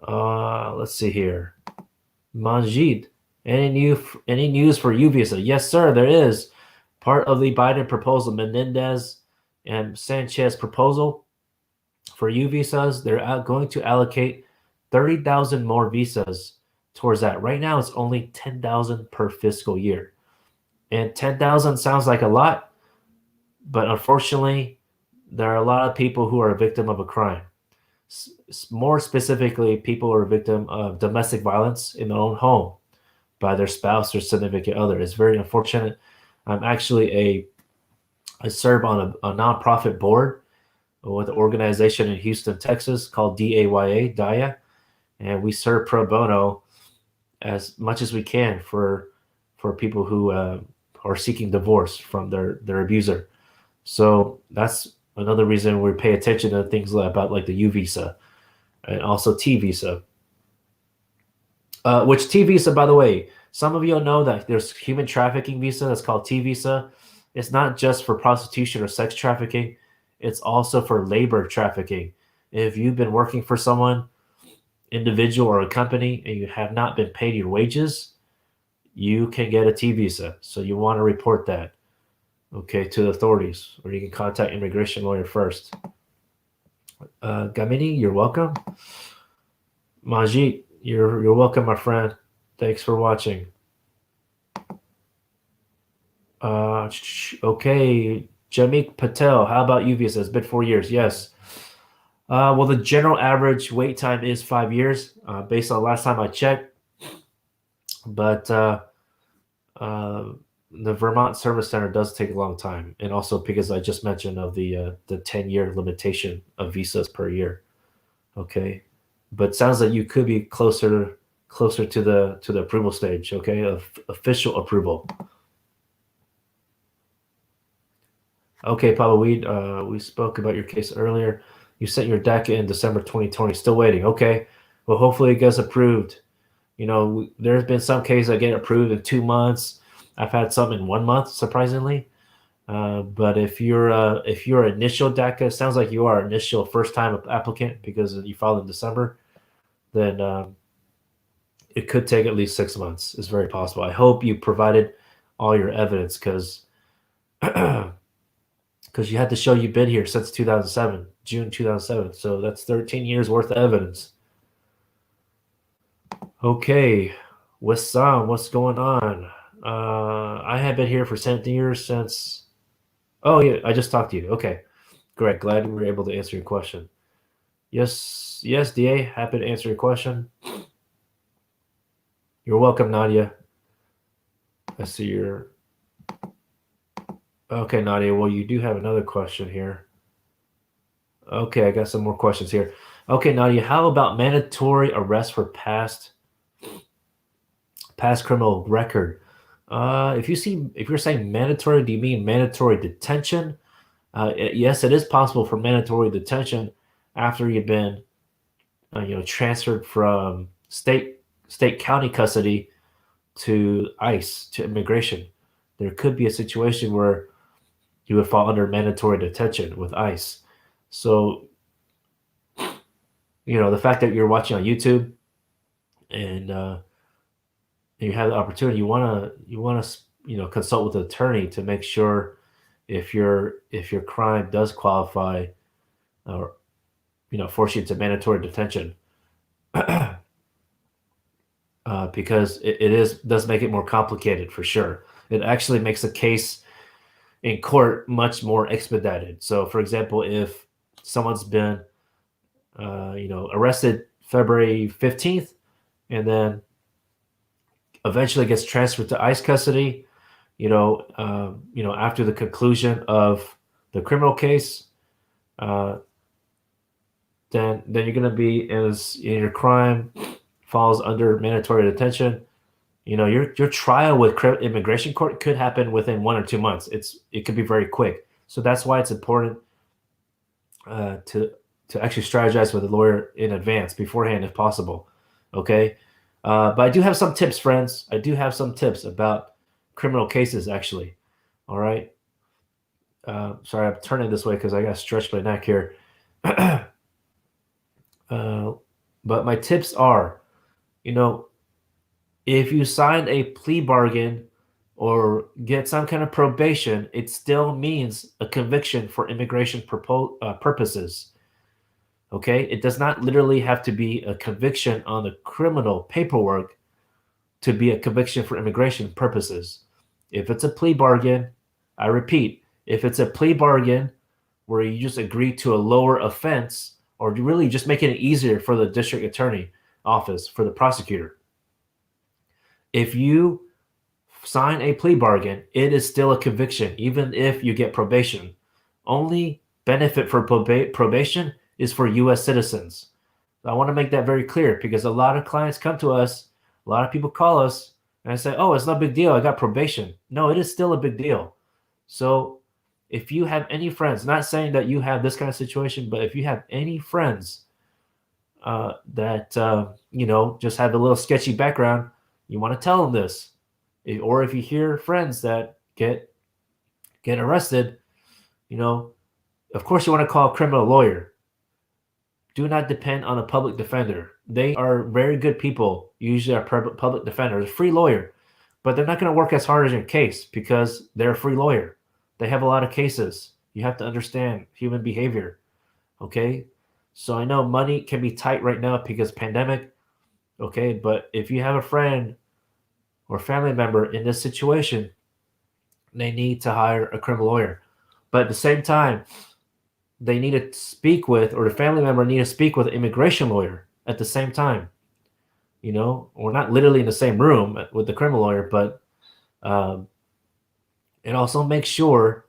Let's see here. Manjid, any news for U visa? Yes, sir. There is part of the Biden proposal, Menendez and Sanchez proposal. For U visas, they're going to allocate 30,000 more visas towards that. Right now, it's only 10,000 per fiscal year. And 10,000 sounds like a lot, but unfortunately, there are a lot of people who are a victim of a crime. More specifically, people who are a victim of domestic violence in their own home by their spouse or significant other. It's very unfortunate. I serve on a nonprofit board with an organization in Houston, Texas called DAYA, and we serve pro bono as much as we can for people who are seeking divorce from their abuser. So that's another reason we pay attention to things about like the U visa and also T visa. Which T visa, by the way, some of you know that there's human trafficking visa that's called T visa. It's not just for prostitution or sex trafficking. It's also for labor trafficking. If you've been working for someone, individual or a company, and you have not been paid your wages, you can get a T visa. So you want to report that, okay, to the authorities, or you can contact immigration lawyer first. Gamini, you're welcome. Majid, you're welcome, my friend. Thanks for watching. Okay. Jamik Patel, how about you visa? It's been 4 years. Yes. Well, the general average wait time is 5 years, based on last time I checked. But the Vermont Service Center does take a long time, and also because I just mentioned of the 10-year limitation of visas per year. Okay, but sounds like you could be closer to the approval stage. Okay, of official approval. Okay, Pablo, we spoke about your case earlier. You sent your DACA in December 2020. Still waiting. Okay. Well, hopefully it gets approved. There's been some cases that get approved in 2 months. I've had some in 1 month, surprisingly. But if you're initial DACA, sounds like you are initial first-time applicant because you filed in December, then it could take at least 6 months. It's very possible. I hope you provided all your evidence because you had to show you've been here since 2007, June 2007. So that's 13 years worth of evidence. Okay, Wissam, what's going on? I have been here for 17 years since. Oh yeah, I just talked to you. Okay, great. Glad we were able to answer your question. Yes, DA, happy to answer your question. You're welcome, Nadia. I see your. Okay, Nadia. Well, you do have another question here. Okay, I got some more questions here. Okay, Nadia, how about mandatory arrest for past criminal record? If you're saying mandatory, do you mean mandatory detention? Yes, it is possible for mandatory detention after you've been, transferred from state county custody to ICE, to immigration. There could be a situation where you would fall under mandatory detention with ICE. So, the fact that you're watching on YouTube and you have the opportunity, you want to consult with an attorney to make sure if your crime does qualify or force you into mandatory detention. Because it does make it more complicated for sure. It actually makes the case in court much more expedited. So, for example, if someone's been, arrested February 15th and then eventually gets transferred to ICE custody, after the conclusion of the criminal case, then you're going to be as your crime falls under mandatory detention. Your trial with immigration court could happen within 1 or 2 months. It could be very quick. So that's why it's important to actually strategize with a lawyer in advance, beforehand, if possible. Okay, but I do have some tips, friends. I do have some tips about criminal cases, actually. All right. Sorry, I'm turning this way because I got to stretch my neck here. But my tips are, if you sign a plea bargain or get some kind of probation, it still means a conviction for immigration purposes. Okay? It does not literally have to be a conviction on the criminal paperwork to be a conviction for immigration purposes. If it's a plea bargain, I repeat, if it's a plea bargain where you just agree to a lower offense, or really just making it easier for the district attorney office, for the prosecutor. If you sign a plea bargain, it is still a conviction, even if you get probation. Only benefit for probation is for U.S. citizens. I want to make that very clear because a lot of clients come to us, a lot of people call us, and I say, oh, it's no big deal, I got probation. No, it is still a big deal. So if you have any friends, not saying that you have this kind of situation, but if you have any friends that, just have a little sketchy background, you want to tell them this. Or if you hear friends that get arrested, of course you want to call a criminal lawyer. Do not depend on a public defender. They are very good people, usually our public defender, a free lawyer, but they're not going to work as hard as your case because they're a free lawyer. They have a lot of cases. You have to understand human behavior, okay? So I know money can be tight right now because pandemic, okay? But if you have a friend or family member in this situation, they need to hire a criminal lawyer. But at the same time, they need to speak with, or the family member need to speak with an immigration lawyer at the same time, or not literally in the same room with the criminal lawyer, but and also make sure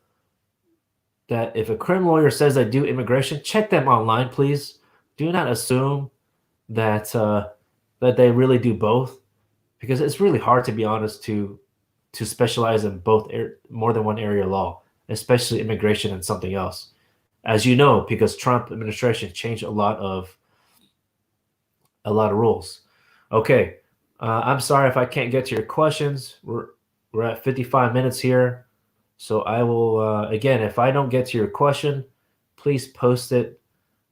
that if a criminal lawyer says they do immigration, check them online, please. Do not assume that that they really do both, because it's really hard, to be honest, to specialize in both more than one area of law, especially immigration and something else. As you know, because Trump administration changed a lot of rules. Okay, I'm sorry if I can't get to your questions. We're at 55 minutes here. So I will, again, if I don't get to your question, please post it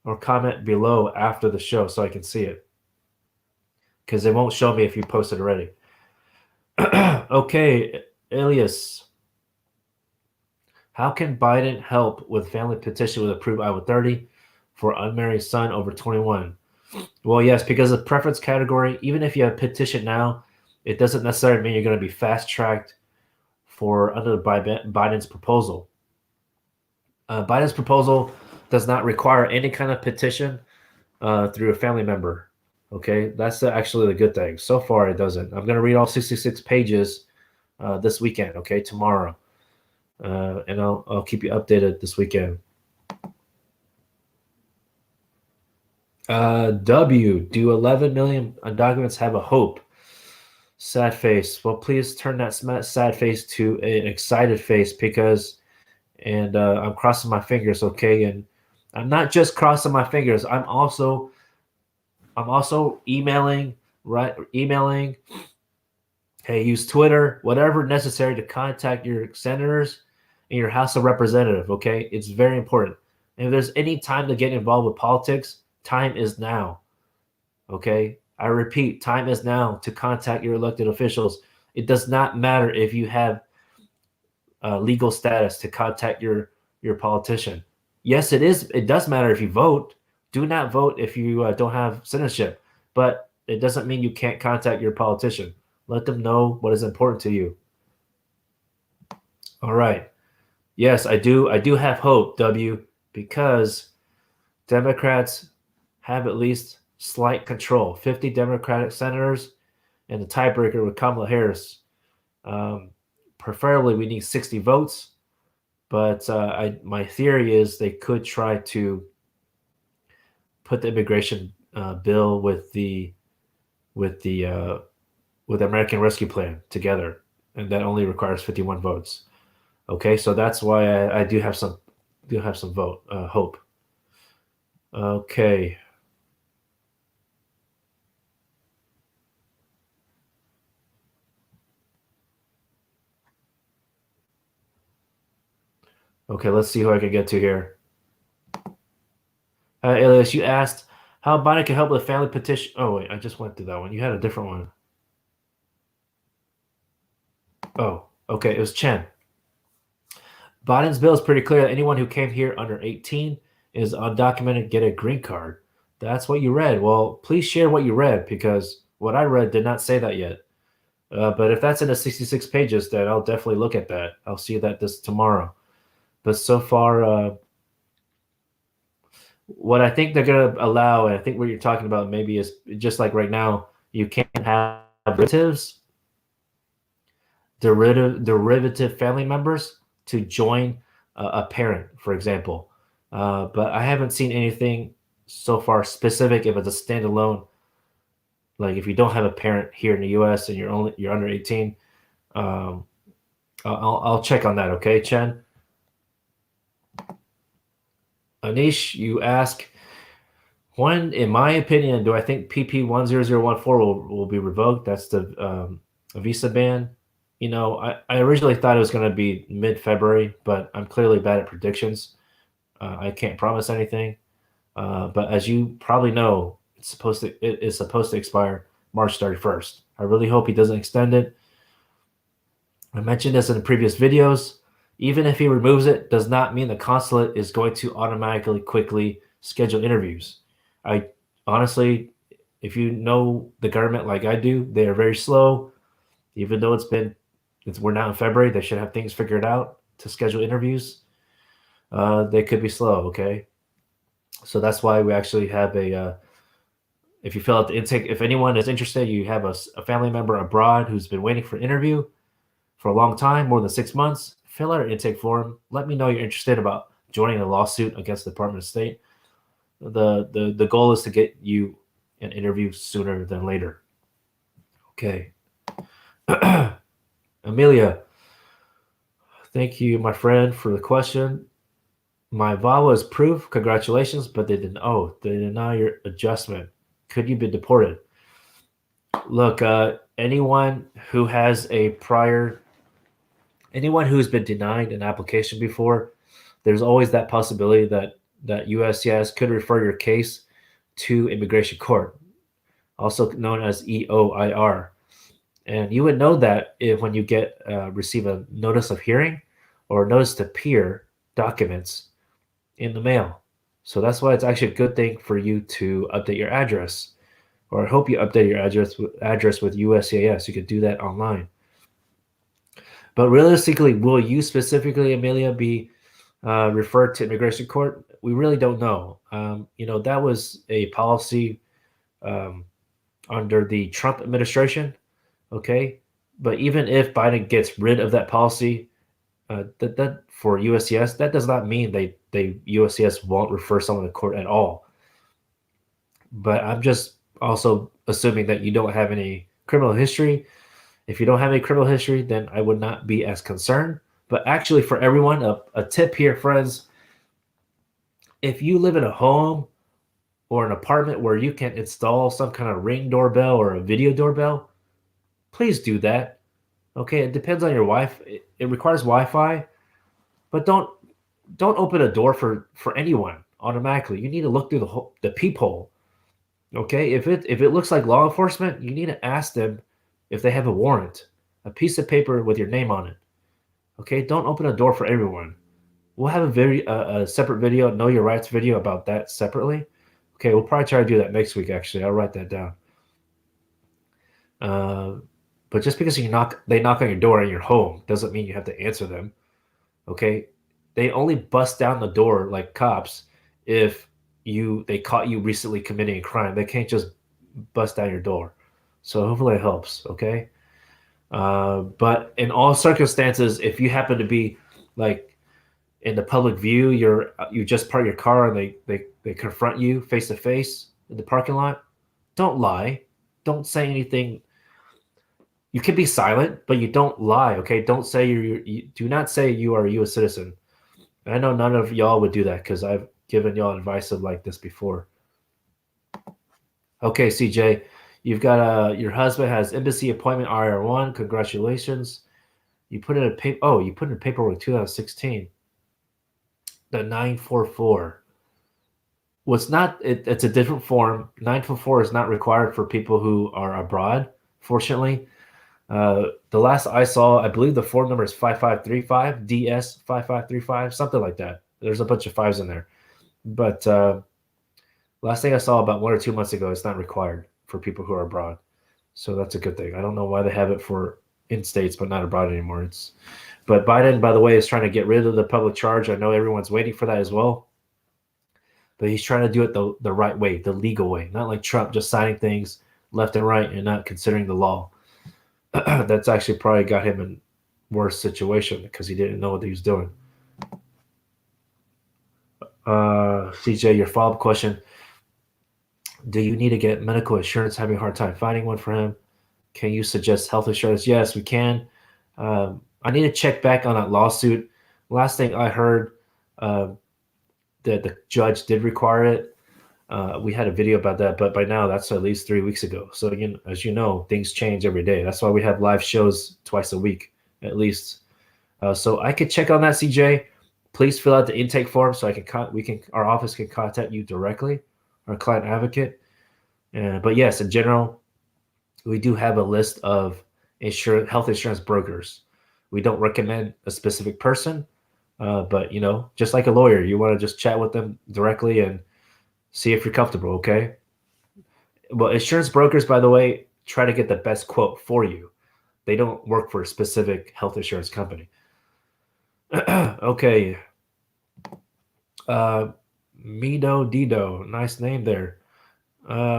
or comment below after the show so I can see it, because it won't show me if you posted already. Okay, Elias. How can Biden help with family petition with approved I-130 for unmarried son over 21? Well, yes, because of preference category, even if you have petition now, it doesn't necessarily mean you're going to be fast-tracked for under Biden's proposal. Biden's proposal does not require any kind of petition through a family member. Okay, that's actually the good thing. So far, it doesn't. I'm going to read all 66 pages this weekend, okay, tomorrow. And I'll keep you updated this weekend. W, do 11 million undocumented have a hope? Sad face. Well, please turn that sad face to an excited face, because, and I'm crossing my fingers, okay? And I'm not just crossing my fingers. I'm also emailing, right? Emailing. Hey, use Twitter, whatever necessary to contact your senators and your House of Representative. Okay, it's very important. And if there's any time to get involved with politics, time is now. Okay, I repeat, time is now to contact your elected officials. It does not matter if you have legal status to contact your politician. Yes, it is. It does matter if you vote. Do not vote if you don't have citizenship, but it doesn't mean you can't contact your politician. Let them know what is important to you. All right. Yes, I do. I do have hope, W, because Democrats have at least slight control. 50 Democratic senators and the tiebreaker with Kamala Harris. Preferably, we need 60 votes. But my theory is they could try to put the immigration bill with the American Rescue Plan together, and that only requires 51 votes. Okay, so that's why I do have some vote hope. Okay. Okay, let's see who I can get to here. Elias, you asked how Biden can help with a family petition. Oh, wait, I just went through that one. You had a different one. Oh, okay, it was Chen. Biden's bill is pretty clear that anyone who came here under 18 is undocumented get a green card. That's what you read. Well, please share what you read, because what I read did not say that yet. But if that's in the 66 pages, then I'll definitely look at that. I'll see that this tomorrow. But so far, what I think they're going to allow, and I think what you're talking about maybe is just like right now, you can't have derivative family members to join a parent, for example. But I haven't seen anything so far specific if it's a standalone. Like if you don't have a parent here in the U.S. and you're under 18, I'll check on that. Okay, Chen. Anish, you ask, when, in my opinion, do I think PP 10014 will be revoked? That's the visa ban. You know, I originally thought it was going to be mid-February, but I'm clearly bad at predictions. I can't promise anything. But as you probably know, it is supposed to expire March 31st. I really hope he doesn't extend it. I mentioned this in the previous videos. Even if he removes it, does not mean the consulate is going to automatically quickly schedule interviews. I honestly, if you know the government like I do, they are very slow. Even though we're now in February, they should have things figured out to schedule interviews. They could be slow, okay? So that's why we actually have if you fill out the intake, if anyone is interested, you have a family member abroad who's been waiting for an interview for a long time, more than 6 months, fill out an intake form. Let me know you're interested about joining a lawsuit against the Department of State. The goal is to get you an interview sooner than later. Okay. Amelia, thank you, my friend, for the question. My VAWA is proof. Congratulations, but they deny your adjustment. Could you be deported? Look, anyone who's been denied an application before, there's always that possibility that USCIS could refer your case to immigration court, also known as EOIR. And you would know that when you receive a notice of hearing or notice to appear documents in the mail. So that's why it's actually a good thing for you to update your address, or I hope you update your address with USCIS. You could do that online. But realistically, will you specifically, Amelia, be referred to immigration court? We really don't know. That was a policy under the Trump administration. Okay, But even if Biden gets rid of that policy, that for USCIS, that does not mean they USCIS won't refer someone to court at all. But I'm just also assuming that you don't have any criminal history. If you don't have any criminal history, then I would not be as concerned. But actually, for everyone, a tip here, friends, if you live in a home or an apartment where you can install some kind of Ring doorbell or a video doorbell, please do that. Okay, it depends on your Wi-Fi. It requires Wi-Fi, but don't open a door for anyone automatically. You need to look through the peephole. Okay, if it looks like law enforcement, you need to ask them if they have a warrant, a piece of paper with your name on it. Okay, don't open a door for everyone. We'll have a separate video, know your rights video about that separately. Okay, we'll probably try to do that next week. Actually, I'll write that down. But just because they knock on your door in your home doesn't mean you have to answer them. Okay, they only bust down the door like cops if they caught you recently committing a crime. They can't just bust down your door. So hopefully it helps. Okay. But in all circumstances, if you happen to be like in the public view, you just park your car and they confront you face to face in the parking lot, don't lie. Don't say anything. You can be silent, but you don't lie. Okay. Don't say you do not say you are a U.S. citizen. I know none of y'all would do that because I've given y'all advice of like this before. Okay, CJ, you've got your husband has embassy appointment IR1. Congratulations. You put in a paper. Oh, you put in paperwork 2016. The 944. What's not? It's a different form. 944 is not required for people who are abroad. Fortunately, the last I saw, I believe the form number is 5535 DS 5535, something like that. There's a bunch of fives in there, but last thing I saw about 1 or 2 months ago, it's not required for people who are abroad. So that's a good thing. I don't know why they have it for in states, but not abroad anymore. But Biden, by the way, is trying to get rid of the public charge. I know everyone's waiting for that as well. But he's trying to do it the right way, the legal way, not like Trump just signing things left and right and not considering the law. That's actually probably got him in worse situation because he didn't know what he was doing. CJ, your follow-up question. Do you need to get medical insurance? Having a hard time finding one for him. Can you suggest health insurance? Yes, we can. I need to check back on that lawsuit. Last thing I heard, that the judge did require it. We had a video about that, but by now that's at least 3 weeks ago. So again, as you know, things change every day. That's why we have live shows twice a week, at least. So I could check on that, CJ. Please fill out the intake form so our office can contact you directly, our client advocate. But yes, in general, we do have a list of health insurance brokers. We don't recommend a specific person, but just like a lawyer, you want to just chat with them directly and see if you're comfortable. Okay. Well, insurance brokers, by the way, try to get the best quote for you. They don't work for a specific health insurance company. Okay. Mido Dido, nice name there.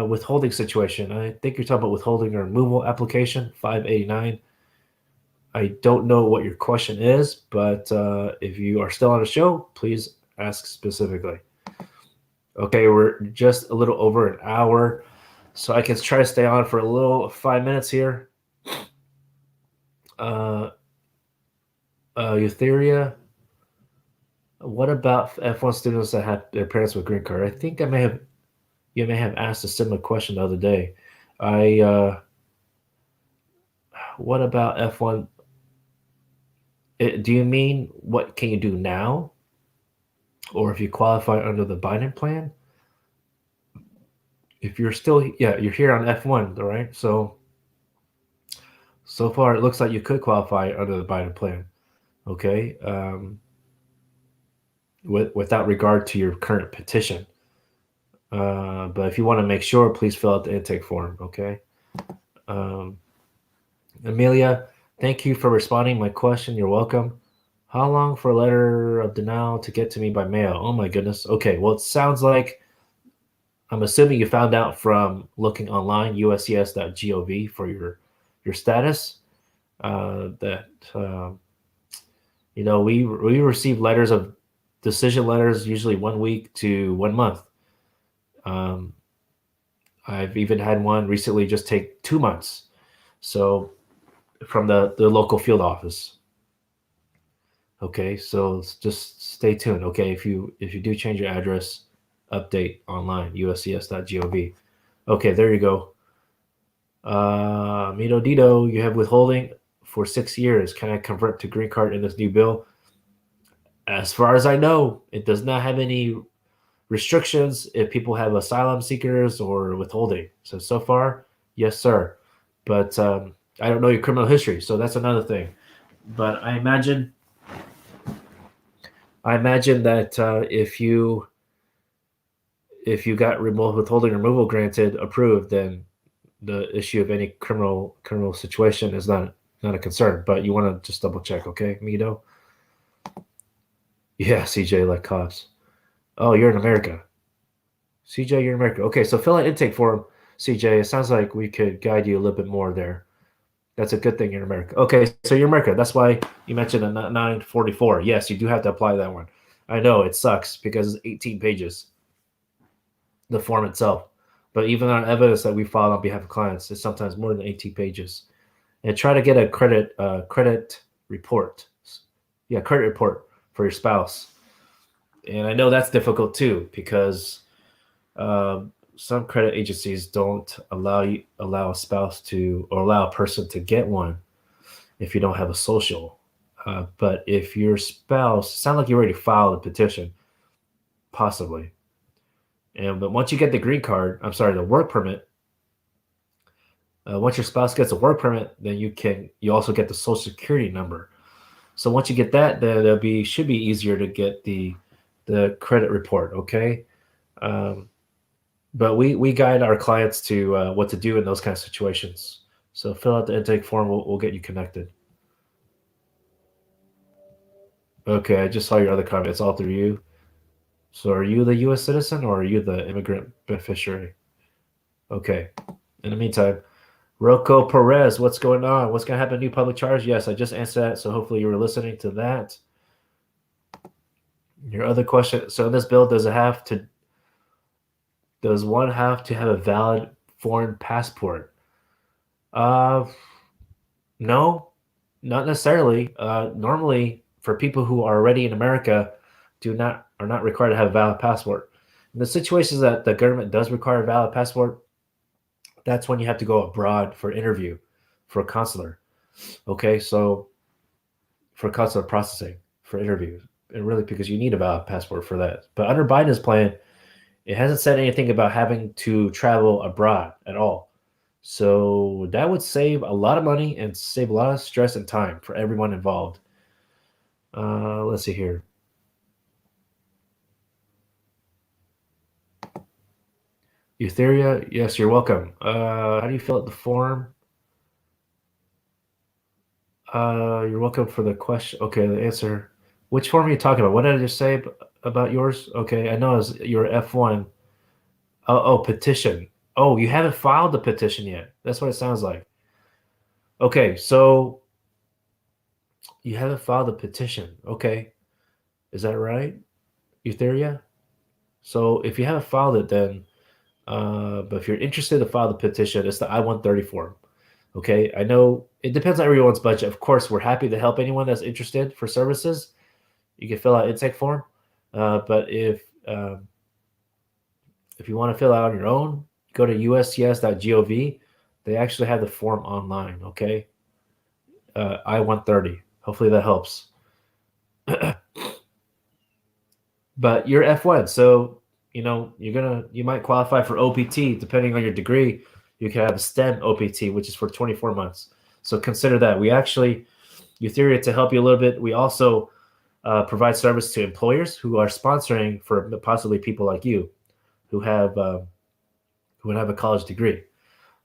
Withholding situation. I think you're talking about withholding or removal application 589. I don't know what your question is, but if you are still on the show, please ask specifically. Okay, we're just a little over an hour, so I can try to stay on for a little 5 minutes here. Eutheria, what about F1 students that have their parents with green card? I think you may have asked a similar question the other day. What about F1? Do you mean what can you do now? Or if you qualify under the Biden plan? If you're still, you're here on F1, right? So far it looks like you could qualify under the Biden plan. Okay. Without regard to your current petition. But if you want to make sure, please fill out the intake form. Okay. Amelia, thank you for responding my question. You're welcome. How long for a letter of denial to get to me by mail? Oh my goodness. Okay. Well, it sounds like I'm assuming you found out from looking online, uscis.gov for your status. that we receive letters of decision letters usually 1 week to 1 month. I've even had one recently just take 2 months. So from the local field office. Okay, so just stay tuned. Okay, if you do change your address, update online uscs.gov. Okay, there you go. Mito Dito, you have withholding for 6 years. Can I convert to green card in this new bill? As far as I know, it does not have any restrictions if people have asylum seekers or withholding. So far, yes, sir. But I don't know your criminal history, so that's another thing. But I imagine that if you got remote withholding removal granted approved, then the issue of any criminal situation is not a concern. But you want to just double check, okay, Mito? Yeah, CJ, like cops. Oh, you're in America. CJ, you're in America. Okay, so fill out intake form, CJ. It sounds like we could guide you a little bit more there. That's a good thing you're in America. Okay, so you're in America. That's why you mentioned a 944. Yes, you do have to apply that one. I know it sucks because it's 18 pages, the form itself. But even on evidence that we filed on behalf of clients, it's sometimes more than 18 pages. And try to get a credit report. Yeah, credit report for your spouse. And I know that's difficult too because some credit agencies don't allow a spouse to, or allow a person to get one if you don't have a social. But if your spouse, sound like you already filed a petition, possibly. But once you get the green card, the work permit. Once your spouse gets a work permit, then you also get the social security number. So once you get that, then should be easier to get the credit report. Okay. But we guide our clients to what to do in those kind of situations. So fill out the intake form. We'll get you connected. Okay, I just saw your other comment. It's all through you. So are you the U.S. citizen or are you the immigrant beneficiary? Okay. In the meantime, Rocco Perez, what's going on? What's going to happen? New public charge? Yes, I just answered that. So hopefully you were listening to that. Your other question. So in this bill, does one have to have a valid foreign passport? No, not necessarily. Normally, for people who are already in America, are not required to have a valid passport. In the situations that the government does require a valid passport, that's when you have to go abroad for interview, for a consular. Okay, so for consular processing, for interviews, and really because you need a valid passport for that. But under Biden's plan, it hasn't said anything about having to travel abroad at all. So that would save a lot of money and save a lot of stress and time for everyone involved. Let's see here. Eutheria, yes, you're welcome. How do you fill out the form? You're welcome for the question. Okay, the answer. Which form are you talking about? What did I just say about yours? Okay, I know it's your F1. Oh, petition. Oh, you haven't filed the petition yet. That's what it sounds like. Okay, so you haven't filed the petition. Okay, is that right, Eutheria? So if you haven't filed it, then, but if you're interested to file the petition, it's the I-130 form. Okay, I know it depends on everyone's budget. Of course, we're happy to help anyone that's interested for services. You can fill out intake form, but if you want to fill out on your own, go to uscs.gov. They actually have the form online. Okay, I-130. Hopefully that helps. But you're F1, so you might qualify for OPT depending on your degree. You can have a STEM OPT, which is for 24 months. So consider that. We actually, Eutheria, to help you a little bit, we also provide service to employers who are sponsoring for possibly people like you who have a college degree.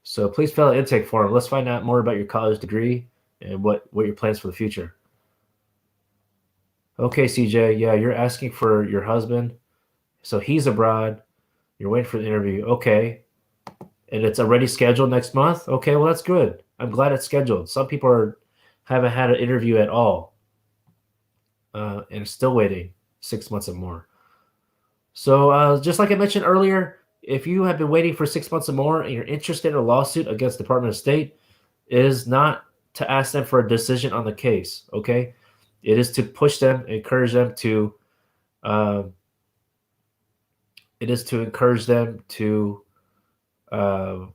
So please fill out intake form. Let's find out more about your college degree and what your plans for the future. Okay, CJ. Yeah, you're asking for your husband. So he's abroad. You're waiting for the interview. Okay. And it's already scheduled next month? Okay, well, that's good. I'm glad it's scheduled. Some people are haven't had an interview at all, and still waiting 6 months or more. So just like I mentioned earlier, if you have been waiting for 6 months or more and you're interested in a lawsuit against Department of State, it is not to ask them for a decision on the case, okay? It is to push them, encourage them to, uh, it is to encourage them to, uh,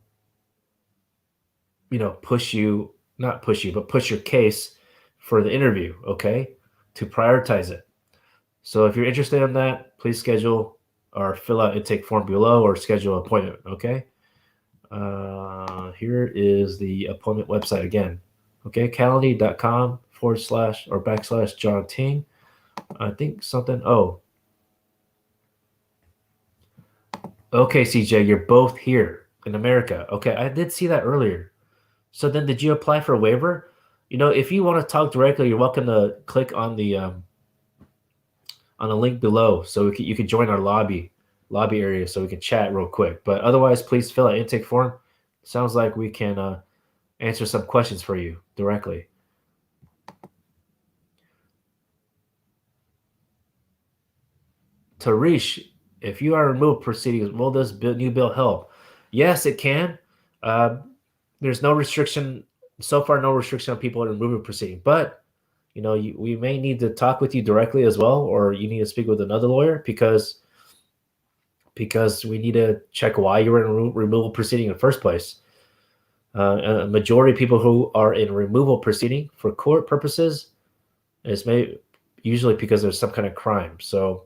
push you, not push you, but push your case for the interview, okay? To prioritize it. So if you're interested in that, please schedule or fill out intake form below or schedule an appointment, okay? Here is the appointment website again. Okay, calendly.com / or / John Ting. I think something. Oh, okay, CJ, you're both here in America. Okay, I did see that earlier. So then, did you apply for a waiver? If you want to talk directly, you're welcome to click on the link below, so you can join our lobby area, so we can chat real quick. But otherwise, please fill out intake form. Sounds like we can answer some questions for you directly. Tarish, if you are removed proceedings, will this new bill help? Yes, it can. There's no restriction so far, no restriction on people in removal proceeding. But we may need to talk with you directly as well, or you need to speak with another lawyer because we need to check why you were in removal proceeding in the first place. A majority of people who are in removal proceeding for court purposes is usually because there's some kind of crime. So,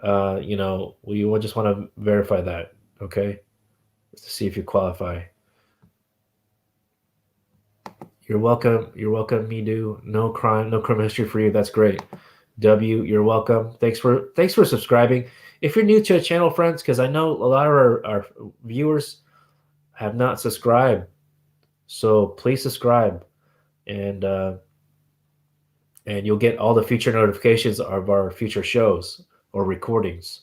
we will just want to verify that, okay, to see if you qualify. You're welcome. You're welcome, Midu. No criminal history for you. That's great. W, you're welcome. Thanks for subscribing. If you're new to a channel, friends, because I know a lot of our viewers have not subscribed, so please subscribe, and you'll get all the future notifications of our future shows or recordings.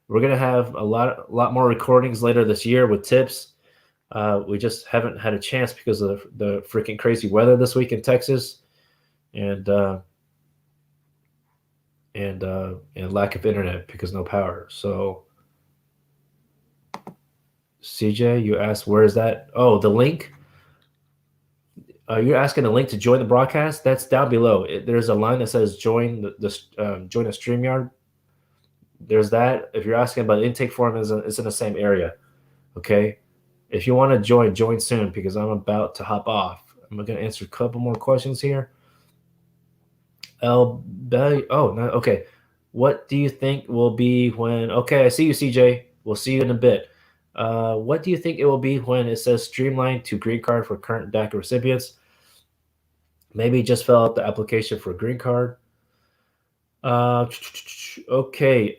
We're gonna have a lot more recordings later this year with tips. We just haven't had a chance because of the freaking crazy weather this week in Texas, and lack of internet because no power. So, CJ, you asked where is that? Oh, the link. You're asking a link to join the broadcast. That's down below. There's a line that says join join a StreamYard. There's that. If you're asking about intake form, it's in the same area. Okay. If you want to join soon because I'm about to hop off. I'm going to answer a couple more questions here. Oh, no. Okay. What do you think will be when? Okay, I see you, CJ. We'll see you in a bit. What do you think it will be when it says streamlined to green card for current DACA recipients? Maybe just fill out the application for a green card. Okay.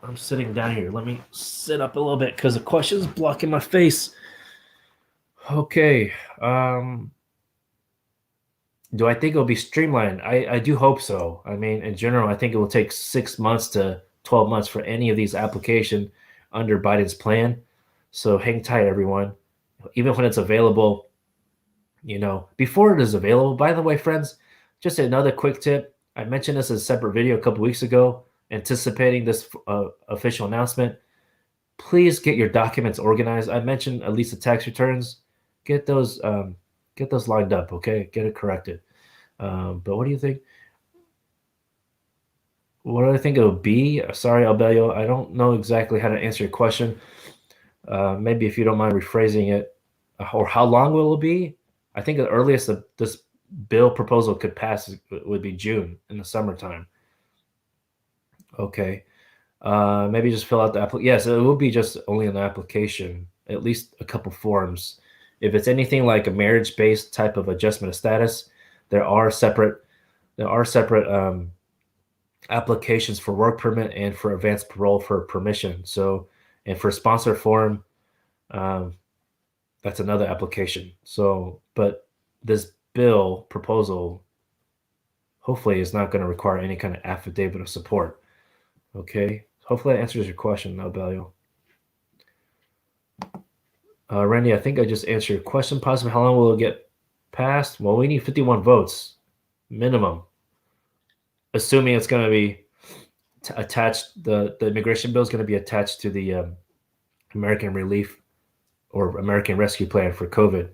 I'm sitting down here. Let me sit up a little bit because the question's blocking my face. Okay. Do I think it'll be streamlined? I do hope so. I mean, in general, I think it will take 6 months to 12 months for any of these applications under Biden's plan. So hang tight, everyone. Even when it's available, before it is available. By the way, friends, just another quick tip. I mentioned this in a separate video a couple weeks ago, anticipating this official announcement. Please get your documents organized. I mentioned at least the tax returns. Get those lined up, okay? Get it corrected. But what do you think? What do I think it would be? Sorry, Albello, I don't know exactly how to answer your question. Maybe if you don't mind rephrasing it, or how long will it be? I think the earliest this bill proposal could pass would be June in the summertime. Okay. Maybe just fill out the application. Yes, it will be just only an application, at least a couple forms. If it's anything like a marriage-based type of adjustment of status, there are separate applications for work permit and for advanced parole for permission. So, and for sponsor form, that's another application. So, but this bill proposal hopefully is not going to require any kind of affidavit of support. Okay. Hopefully that answers your question, Albello. Randy, I think I just answered your question. Possibly, how long will it passed. Well, we need 51 votes minimum, assuming it's going to be attached. The immigration bill is going to be attached to the American Relief or American Rescue Plan for COVID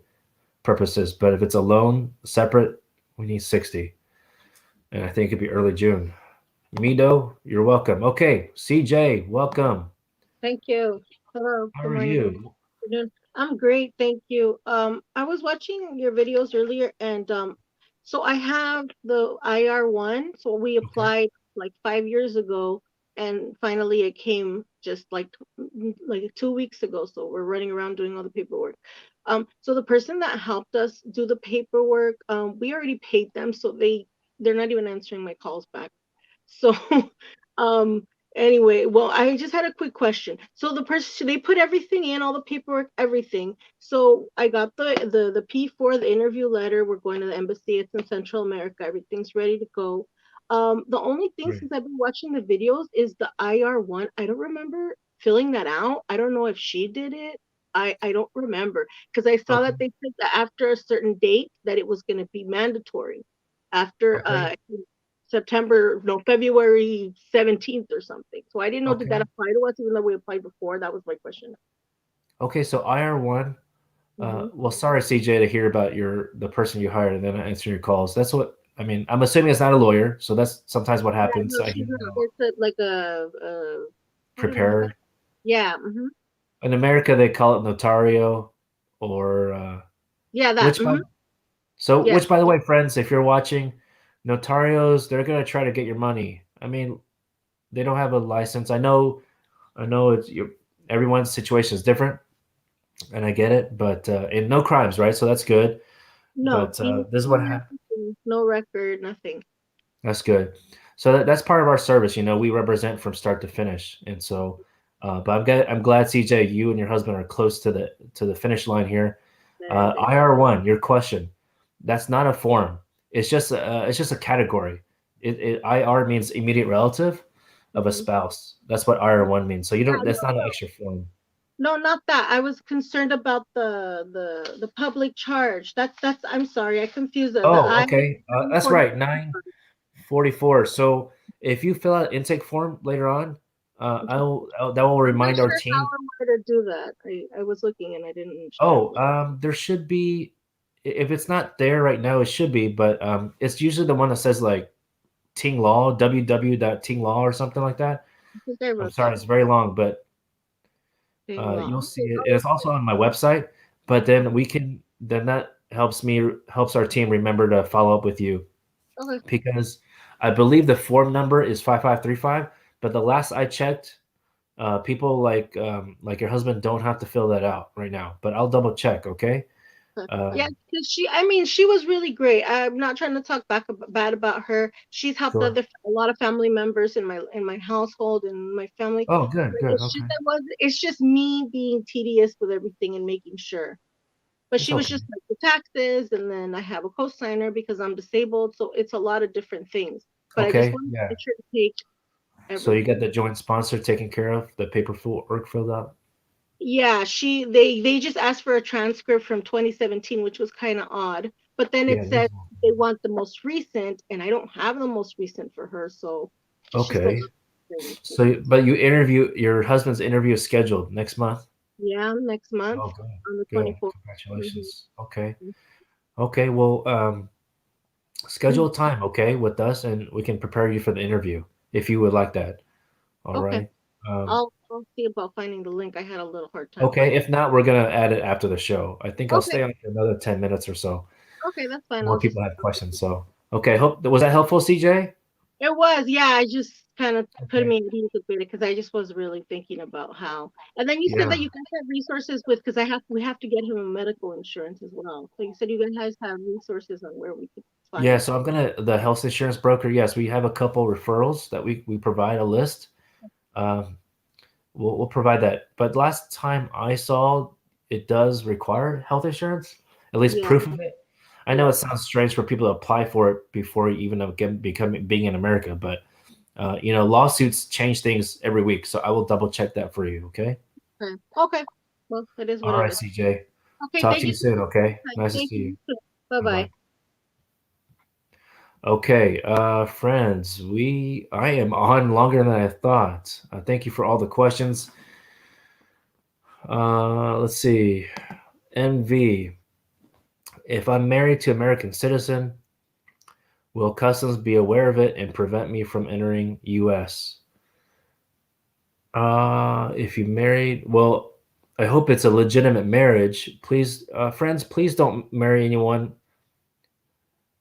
purposes. But if it's alone, separate, we need 60. And I think it'd be early June. Mido, you're welcome. Okay, CJ, welcome. Thank you. Hello. How Good are morning. you? Afternoon. I'm great, thank you. I was watching your videos earlier, and so I have the IR1. So we applied like 5 years ago, and finally it came just like 2 weeks ago. So we're running around doing all the paperwork. So the person that helped us do the paperwork, we already paid them, so they're not even answering my calls back. So, um, anyway, well, I just had a quick question. So the person, they put everything in, all the paperwork, everything. So I got the P4, the interview letter. We're going to the embassy. It's in Central America. Everything's ready to go. The only thing Right. since I've been watching the videos is the IR1. I don't remember filling that out. I don't know if she did it. I don't remember because I saw that they said that after a certain date that it was going to be mandatory after February 17th or something. So I didn't know, did that apply to us even though we applied before? That was my question. Okay, so IR1. Mhm. Well, sorry, CJ, to hear about the person you hired and then not answering your calls. That's what I mean. I'm assuming it's not a lawyer, so that's sometimes what Yeah, happens. no, I she's hear not. now. It's like I don't know how to. Preparer. Yeah. In America, they call it notario, or Yeah, that. which by Yeah. which by the way, friends, if you're watching, notarios, they're gonna try to get your money. I mean, they don't have a license. I know it's everyone's situation is different, and I get it, but and no crimes, right? So that's good. No, But he this is what happened. no record, nothing. That's good. So that's part of our service. We represent from start to finish, and so. But I'm glad, CJ, you and your husband are close to the finish line here. IR1, your question. That's not a form. It's just a category. IR means immediate relative of a spouse. That's what IR1 means. So you don't. That's not an extra form. No, not that. I was concerned about the public charge. That's. I'm sorry, I confused the Oh, I. okay. That's right. 944. So if you fill out intake form later on, that will I'm not remind our sure how team. I wanted to do that. I was looking and I didn't understand. There should be. If it's not there right now, it should be. But it's usually the one that says like Ting Law, www.tinglaw or something like that. I think I I'm wrote sorry, that. it's very long, but Law. you'll see it. It's also on my website. But then that helps our team remember to follow up with you Okay. because I believe the form number is 5535. But the last I checked, people like your husband don't have to fill that out right now. But I'll double check. Okay. Yeah, because I mean, she was really great. I'm not trying to talk bad about her. She's helped Sure. a lot of family members in my household and my family. Oh, good. But Okay. it's just me being tedious with everything and making sure. But It's she was okay. just like the taxes, and then I have a co-signer because I'm disabled, so it's a lot of different things. But I just Okay. wanted to Yeah. make sure to take So you got everything. the joint sponsor taken care of, the paperwork filled out? Yeah, they just asked for a transcript from 2017, which was kind of odd. But then it Yeah. said they want the most recent, and I don't have the most recent for her, so it's just a lot Okay. of things. So, but your husband's interview is scheduled next month? Yeah, next month Oh, good. on the Good. 24th. Congratulations. Okay. Okay. Well, schedule a time, okay, with us, and we can prepare you for the interview if you would like that. All Okay, right. Um, I'll see about finding the link. I had a little hard time okay. finding. If not, we're gonna add it after the show. I think I'll Okay, stay on for another 10 minutes or so. okay, that's fine. More I'll just. people have questions. So, okay. Was that helpful, CJ? It was, yeah. I just kind of put Okay. me at ease a bit because I just was really thinking about how. And then you said Yeah. that you guys have resources because we have to get him a medical insurance as well. So you said you guys have resources on where we could Yeah, find. so the health insurance broker. Yes, we have a couple referrals that we provide a list. Um, we'll provide that. But last time I saw, it does require health insurance, at least Yeah, proof of it. I know yeah. it sounds strange for people to apply for it before you even being in America, but lawsuits change things every week, so I will double check that for you. Okay. Okay. Okay. Well, it is what All it right, is. CJ. Okay. Talk Thank to you you. soon. Okay. Nice to Thank see you. you. Bye-bye. Okay, friends, I am on longer than I thought. Thank you for all the questions. Let's see. MV, if I'm married to American citizen, will customs be aware of it and prevent me from entering U.S.? If you married, well, I hope it's a legitimate marriage. Please, friends, please don't marry anyone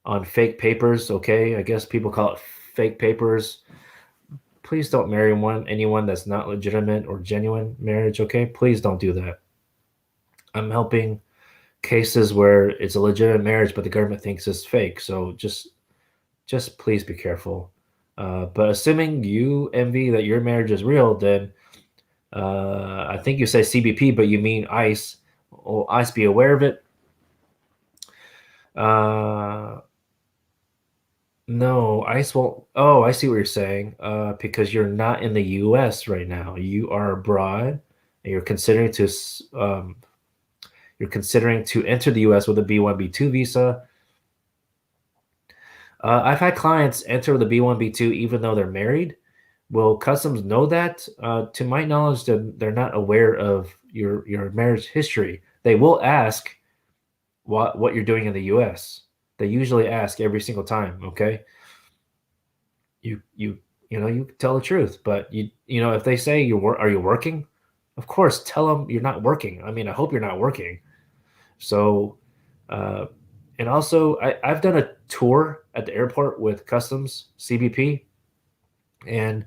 on fake papers. Okay, I guess people call it fake papers. Please don't marry anyone that's not legitimate or genuine marriage. Okay, please don't do that. I'm helping cases where it's a legitimate marriage, but the government thinks it's fake. So just please be careful. But assuming you envy that your marriage is real, then I think you say CBP, but you mean ICE. Will ICE be aware of it? No, ICE won't. Oh, I see what you're saying. Because you're not in the U.S. right now. You are abroad, and you're considering to enter the U.S. with a B1, B2 visa. I've had clients enter the B1, B2 even though they're married. Will customs know that? To my knowledge, they're not aware of your marriage history. They will ask what you're doing in the U.S. They usually ask every single time. Okay, you tell the truth, but if they say are you working? Of course, tell them you're not working. I mean, I hope you're not working. So, and also I've done a tour at the airport with customs CBP, and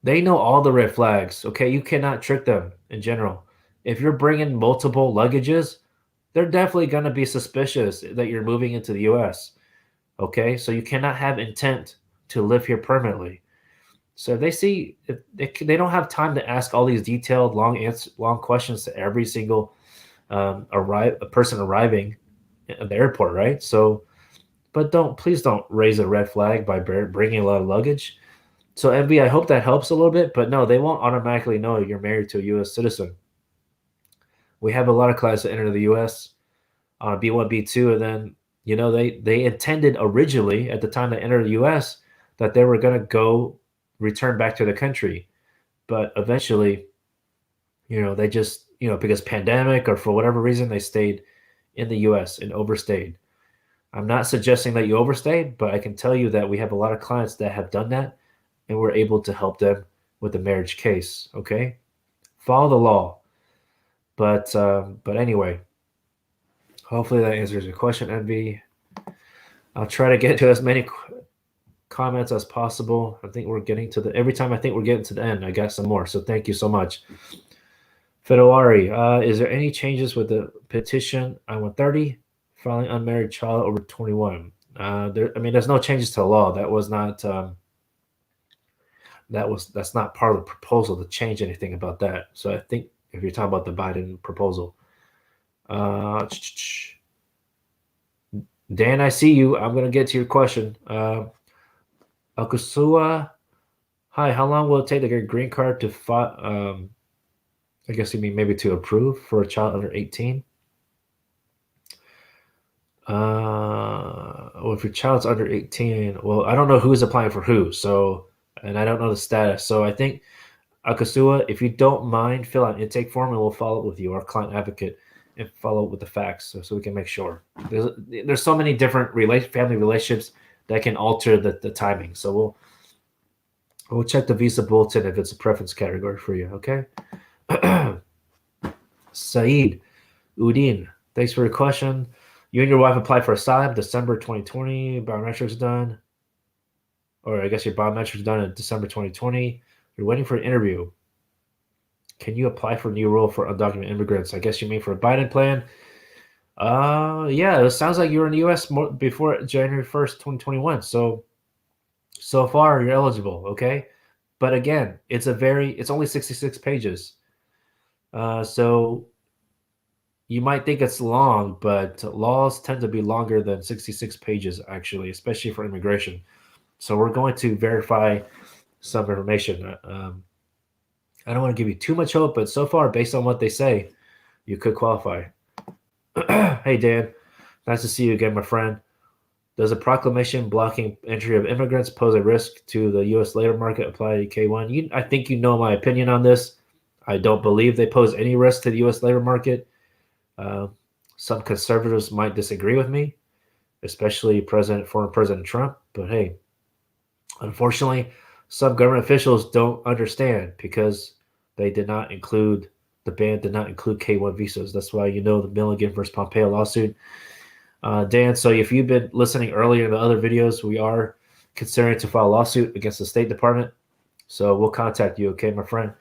they know all the red flags. Okay, you cannot trick them in general. If you're bringing multiple luggages, they're definitely going to be suspicious that you're moving into the U.S. Okay, so you cannot have intent to live here permanently. So if they see if they don't have time to ask all these detailed, long questions to every single a person arriving at the airport, right? So, but please don't raise a red flag by bringing a lot of luggage. So MV, I hope that helps a little bit, but no, they won't automatically know you're married to a U.S. citizen. We have a lot of clients that enter the U.S. on a B1, B2, and then they intended originally at the time they entered the U.S. that they were going to return back to the country, but eventually, they just because pandemic or for whatever reason they stayed in the U.S. and overstayed. I'm not suggesting that you overstayed, but I can tell you that we have a lot of clients that have done that, and we're able to help them with the marriage case. Okay, follow the law. But anyway, hopefully that answers your question, Envy. I'll try to get to as many comments as possible. I think we're getting to every time I think we're getting to the end, I got some more. So thank you so much. Fedowari, is there any changes with the petition I-130 filing unmarried child over 21? There's no changes to the law. That was not that's not part of the proposal to change anything about that. So I think if you're talking about the Biden proposal, Dan, I see you. I'm gonna get to your question. Akusua, hi. How long will it take to get a green card to file? I guess you mean maybe to approve for a child under 18. Well, if your child's under 18, well, I don't know who's applying for who. So, and I don't know the status. So I think, Akasua, if you don't mind, fill out an intake form and we'll follow up with you, our client advocate, and follow up with the facts so we can make sure. There's so many different family relationships that can alter the timing. So we'll check the visa bulletin if it's a preference category for you. Okay. Saeed Udin, thanks for your question. You and your wife applied for asylum December 2020. Biometrics done. Or I guess your biometrics done in December 2020. You're waiting for an interview. Can you apply for a new rule for undocumented immigrants? I guess you mean for a Biden plan. Yeah, it sounds like you were in the U.S. before January 1st, 2021. So far you're eligible, okay? But again, it's only 66 pages. So you might think it's long, but laws tend to be longer than 66 pages, actually, especially for immigration. So we're going to verify some information. I don't want to give you too much hope, but so far, based on what they say, you could qualify. Hey, Dan, Nice to see you again, my friend. Does a proclamation blocking entry of immigrants pose a risk to the U.S. labor market apply to K1? I think you know my opinion on this. I don't believe they pose any risk to the U.S. labor market. Some conservatives might disagree with me, especially former President Trump. But hey, unfortunately, some government officials don't understand because they did not include the ban did not include K1 visas. That's why you know the Milligan versus Pompeo lawsuit. Dan, so if you've been listening earlier in the other videos, we are considering to file a lawsuit against the State Department. So we'll contact you, okay, my friend?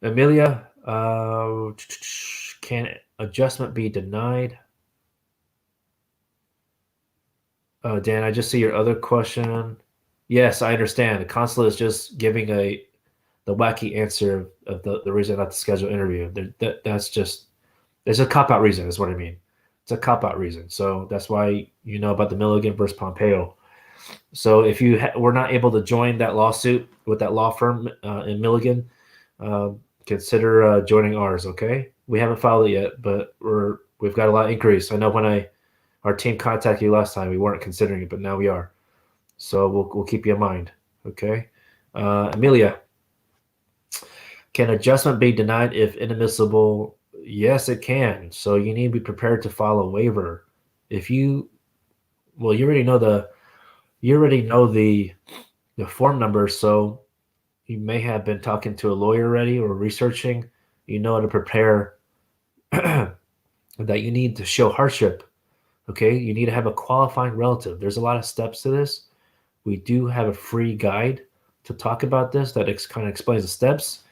Amelia, can adjustment be denied? Dan, I just see your other question. Yes, I understand. The consulate is just giving the wacky answer of the reason not to schedule an interview. That's just there's a cop-out reason is what I mean. It's a cop-out reason. So that's why you know about the Milligan versus Pompeo. So if you were not able to join that lawsuit with that law firm in Milligan, consider joining ours, okay? We haven't filed it yet, but we've got a lot of inquiries. I know when our team contacted you last time, we weren't considering it, but now we are. So we'll keep you in mind, okay? Amelia, can adjustment be denied if inadmissible? Yes, it can. So you need to be prepared to file a waiver. You already know the form number, so you may have been talking to a lawyer already or researching. You know how to prepare that you need to show hardship. Okay, you need to have a qualifying relative. There's a lot of steps to this. We do have a free guide to talk about this that kind of explains the steps.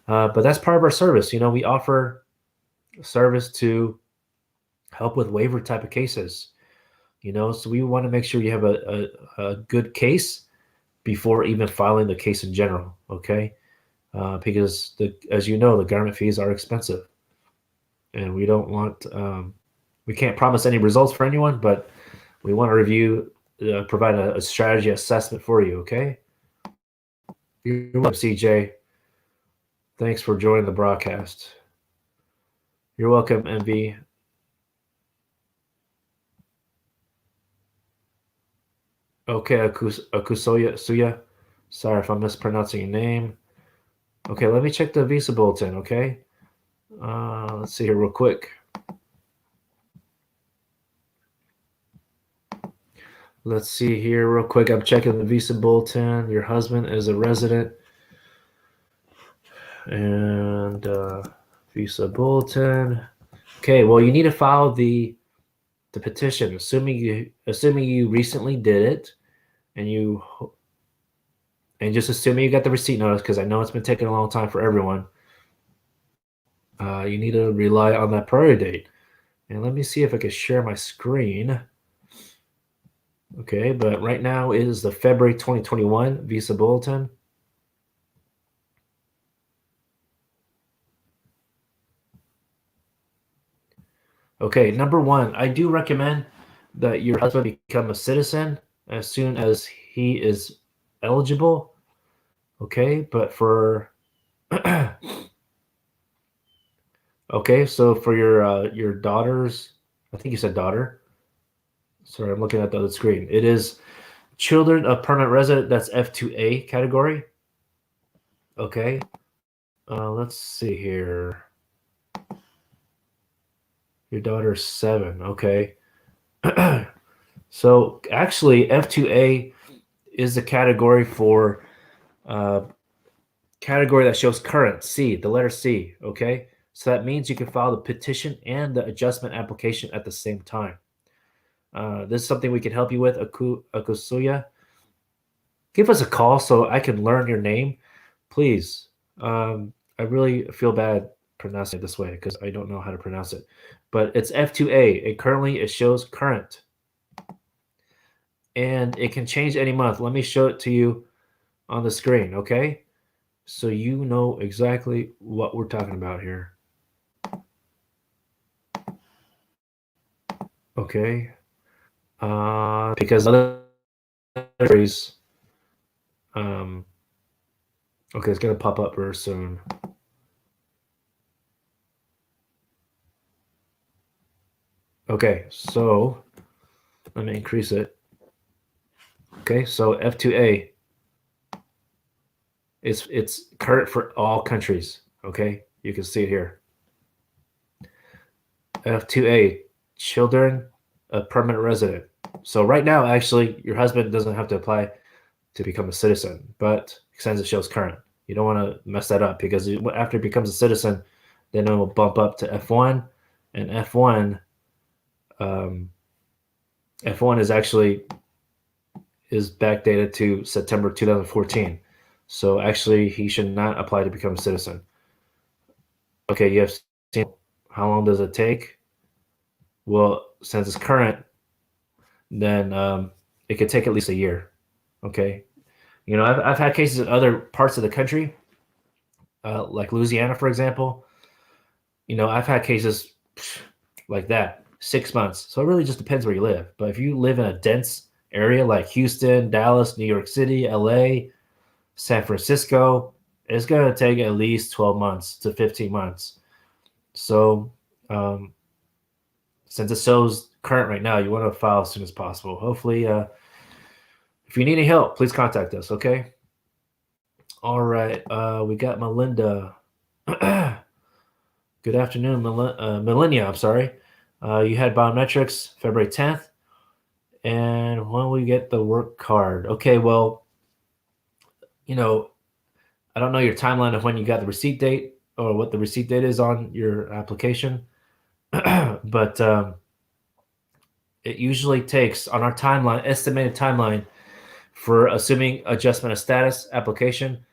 But that's part of our service. You know, we offer service to help with waiver type of cases. You know, so we want to make sure you have a good case before even filing the case in general. Okay, because as you know, the government fees are expensive, and we don't want we can't promise any results for anyone, but we want to review, provide a strategy assessment for you. Okay. You're welcome, CJ. Thanks for joining the broadcast. You're welcome, MV. Okay, Suya. Sorry if I'm mispronouncing your name. Okay, let me check the visa bulletin, okay? Let's see here real quick. Let's see here real quick. I'm checking the visa bulletin. Your husband is a resident. And visa bulletin. Okay, well, you need to file the petition, assuming you recently did it, and just assuming you got the receipt notice, because I know it's been taking a long time for everyone. You need to rely on that priority date. And let me see if I can share my screen. Okay, but right now it is the February 2021 visa bulletin. Okay, number one, I do recommend that your husband become a citizen as soon as he is eligible. Okay, but for okay, so for your daughters, I think you said daughter. Sorry, I'm looking at the other screen. It is children of permanent resident. That's F2A category. Okay, let's see here. Your daughter's 7. Okay. So actually, F2A is the category for category that shows current, C, the letter C. Okay. So that means you can file the petition and the adjustment application at the same time. This is something we can help you with, Akusuya. Give us a call so I can learn your name, please. I really feel bad pronouncing it this way because I don't know how to pronounce it. But it's F2A. And currently it shows current. And it can change any month. Let me show it to you on the screen, okay? So you know exactly what we're talking about here. Okay. Because other areas, okay, it's gonna pop up very soon. Okay, so let me increase it. Okay, so F2A it's current for all countries. Okay, you can see it here. F2A, children, a permanent resident. So right now, actually, your husband doesn't have to apply to become a citizen, but since it shows current, you don't want to mess that up because after he becomes a citizen, then it will bump up to F1, and F1 is actually is backdated to September 2014. So actually, he should not apply to become a citizen. Okay, you have seen how long does it take? Well, since it's current, then it could take at least a year. Okay, you know, I've had cases in other parts of the country, like Louisiana, for example. You know, I've had cases like that, 6 months. So it really just depends where you live. But if you live in a dense area like Houston, Dallas, New York City, LA, San Francisco, it's going to take at least 12 months to 15 months. So since it shows current right now, you want to file as soon as possible. Hopefully, if you need any help, please contact us, okay? All right, we got Melinda. Good afternoon, Millennia, I'm sorry. You had biometrics February 10th. And when will you get the work card? Okay, well, you know, I don't know your timeline of when you got the receipt date or what the receipt date is on your application. But it usually takes, on our timeline, estimated timeline for assuming adjustment of status application,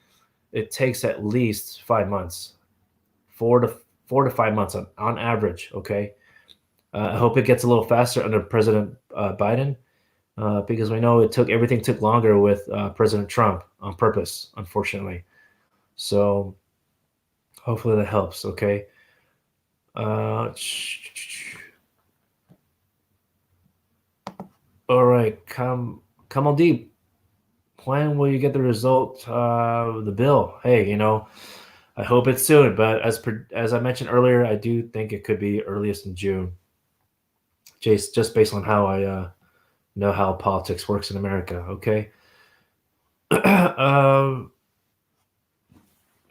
it takes at least 5 months, 4 to 5 months on average. Okay, I hope it gets a little faster under President Biden, because we know everything took longer with President Trump on purpose, unfortunately. So hopefully that helps. Okay. All right, come on deep. When will you get the result of the bill? Hey, you know, I hope it's soon, but as I mentioned earlier, I do think it could be earliest in June. Just based on how I know how politics works in America. Okay.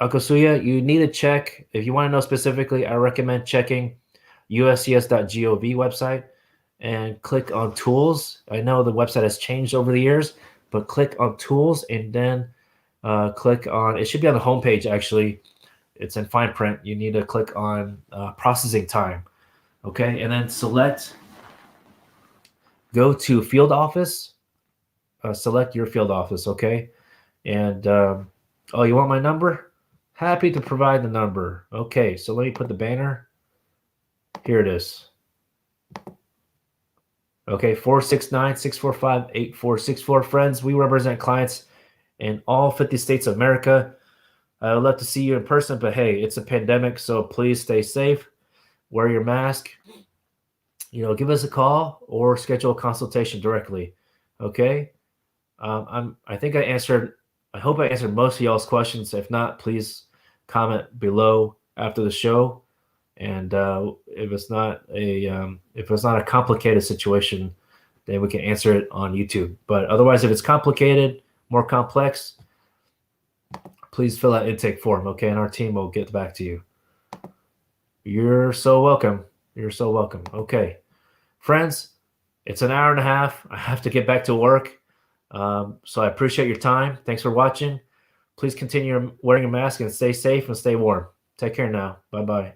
Akosuya, you need to check if you want to know specifically. I recommend checking uscs.gov website and click on tools. I know the website has changed over the years, but click on tools and then click on, it should be on the homepage actually. It's in fine print. You need to click on processing time. Okay, and then go to field office, select your field office. Okay, and oh, you want my number? Happy to provide the number. Okay, so let me put the banner. Here it is. Okay, 469-645-8464. Friends, we represent clients in all 50 states of America. I would love to see you in person, but hey, it's a pandemic, so please stay safe. Wear your mask. You know, give us a call or schedule a consultation directly. Okay. I hope I answered most of y'all's questions. If not, please comment below after the show. And if it's not a complicated situation, then we can answer it on YouTube. But otherwise, if it's complicated, more complex, please fill out intake form, okay? And our team will get back to you. You're so welcome. You're so welcome. Okay. Friends, it's an hour and a half. I have to get back to work. So I appreciate your time. Thanks for watching. Please continue wearing a mask and stay safe and stay warm. Take care now. Bye-bye.